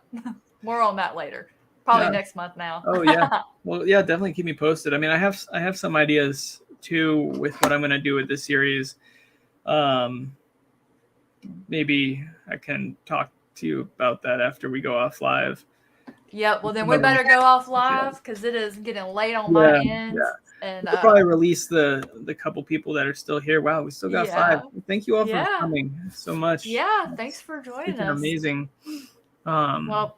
more on that later. Probably Yeah. next month now. Oh yeah. Well, yeah, definitely keep me posted. I mean, I have some ideas too with what I'm going to do with this series. Maybe I can talk to you about that after we go off live. Yep. Well, then we better go off live because it is getting late on my end. Yeah. And We'll probably release the couple people that are still here. Wow, we still got 5. Thank you all for coming so much. Yeah, thanks for joining us. Amazing. Well,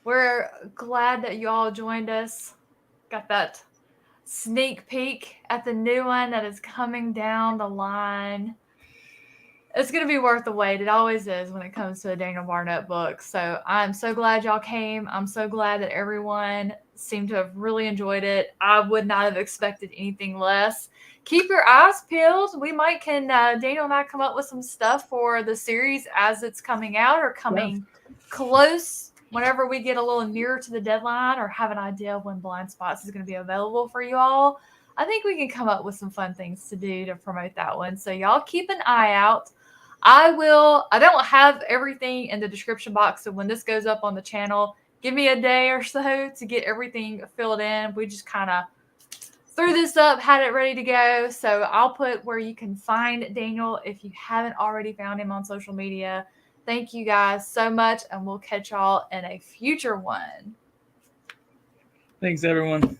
we're glad that you all joined us. Got that sneak peek at the new one that is coming down the line. It's going to be worth the wait. It always is when it comes to a Daniel Barnett book. So I'm so glad y'all came. I'm so glad that everyone seemed to have really enjoyed it. I would not have expected anything less. Keep your eyes peeled. We might Daniel and I come up with some stuff for the series as it's coming out or coming close whenever we get a little nearer to the deadline or have an idea of when Blind Spots is going to be available for you all. I think we can come up with some fun things to do to promote that one. So y'all keep an eye out. I don't have everything in the description box. So when this goes up on the channel, give me a day or so to get everything filled in. We just kind of threw this up, had it ready to go. So I'll put where you can find Daniel if you haven't already found him on social media. Thank you guys so much, and we'll catch y'all in a future one. Thanks, everyone.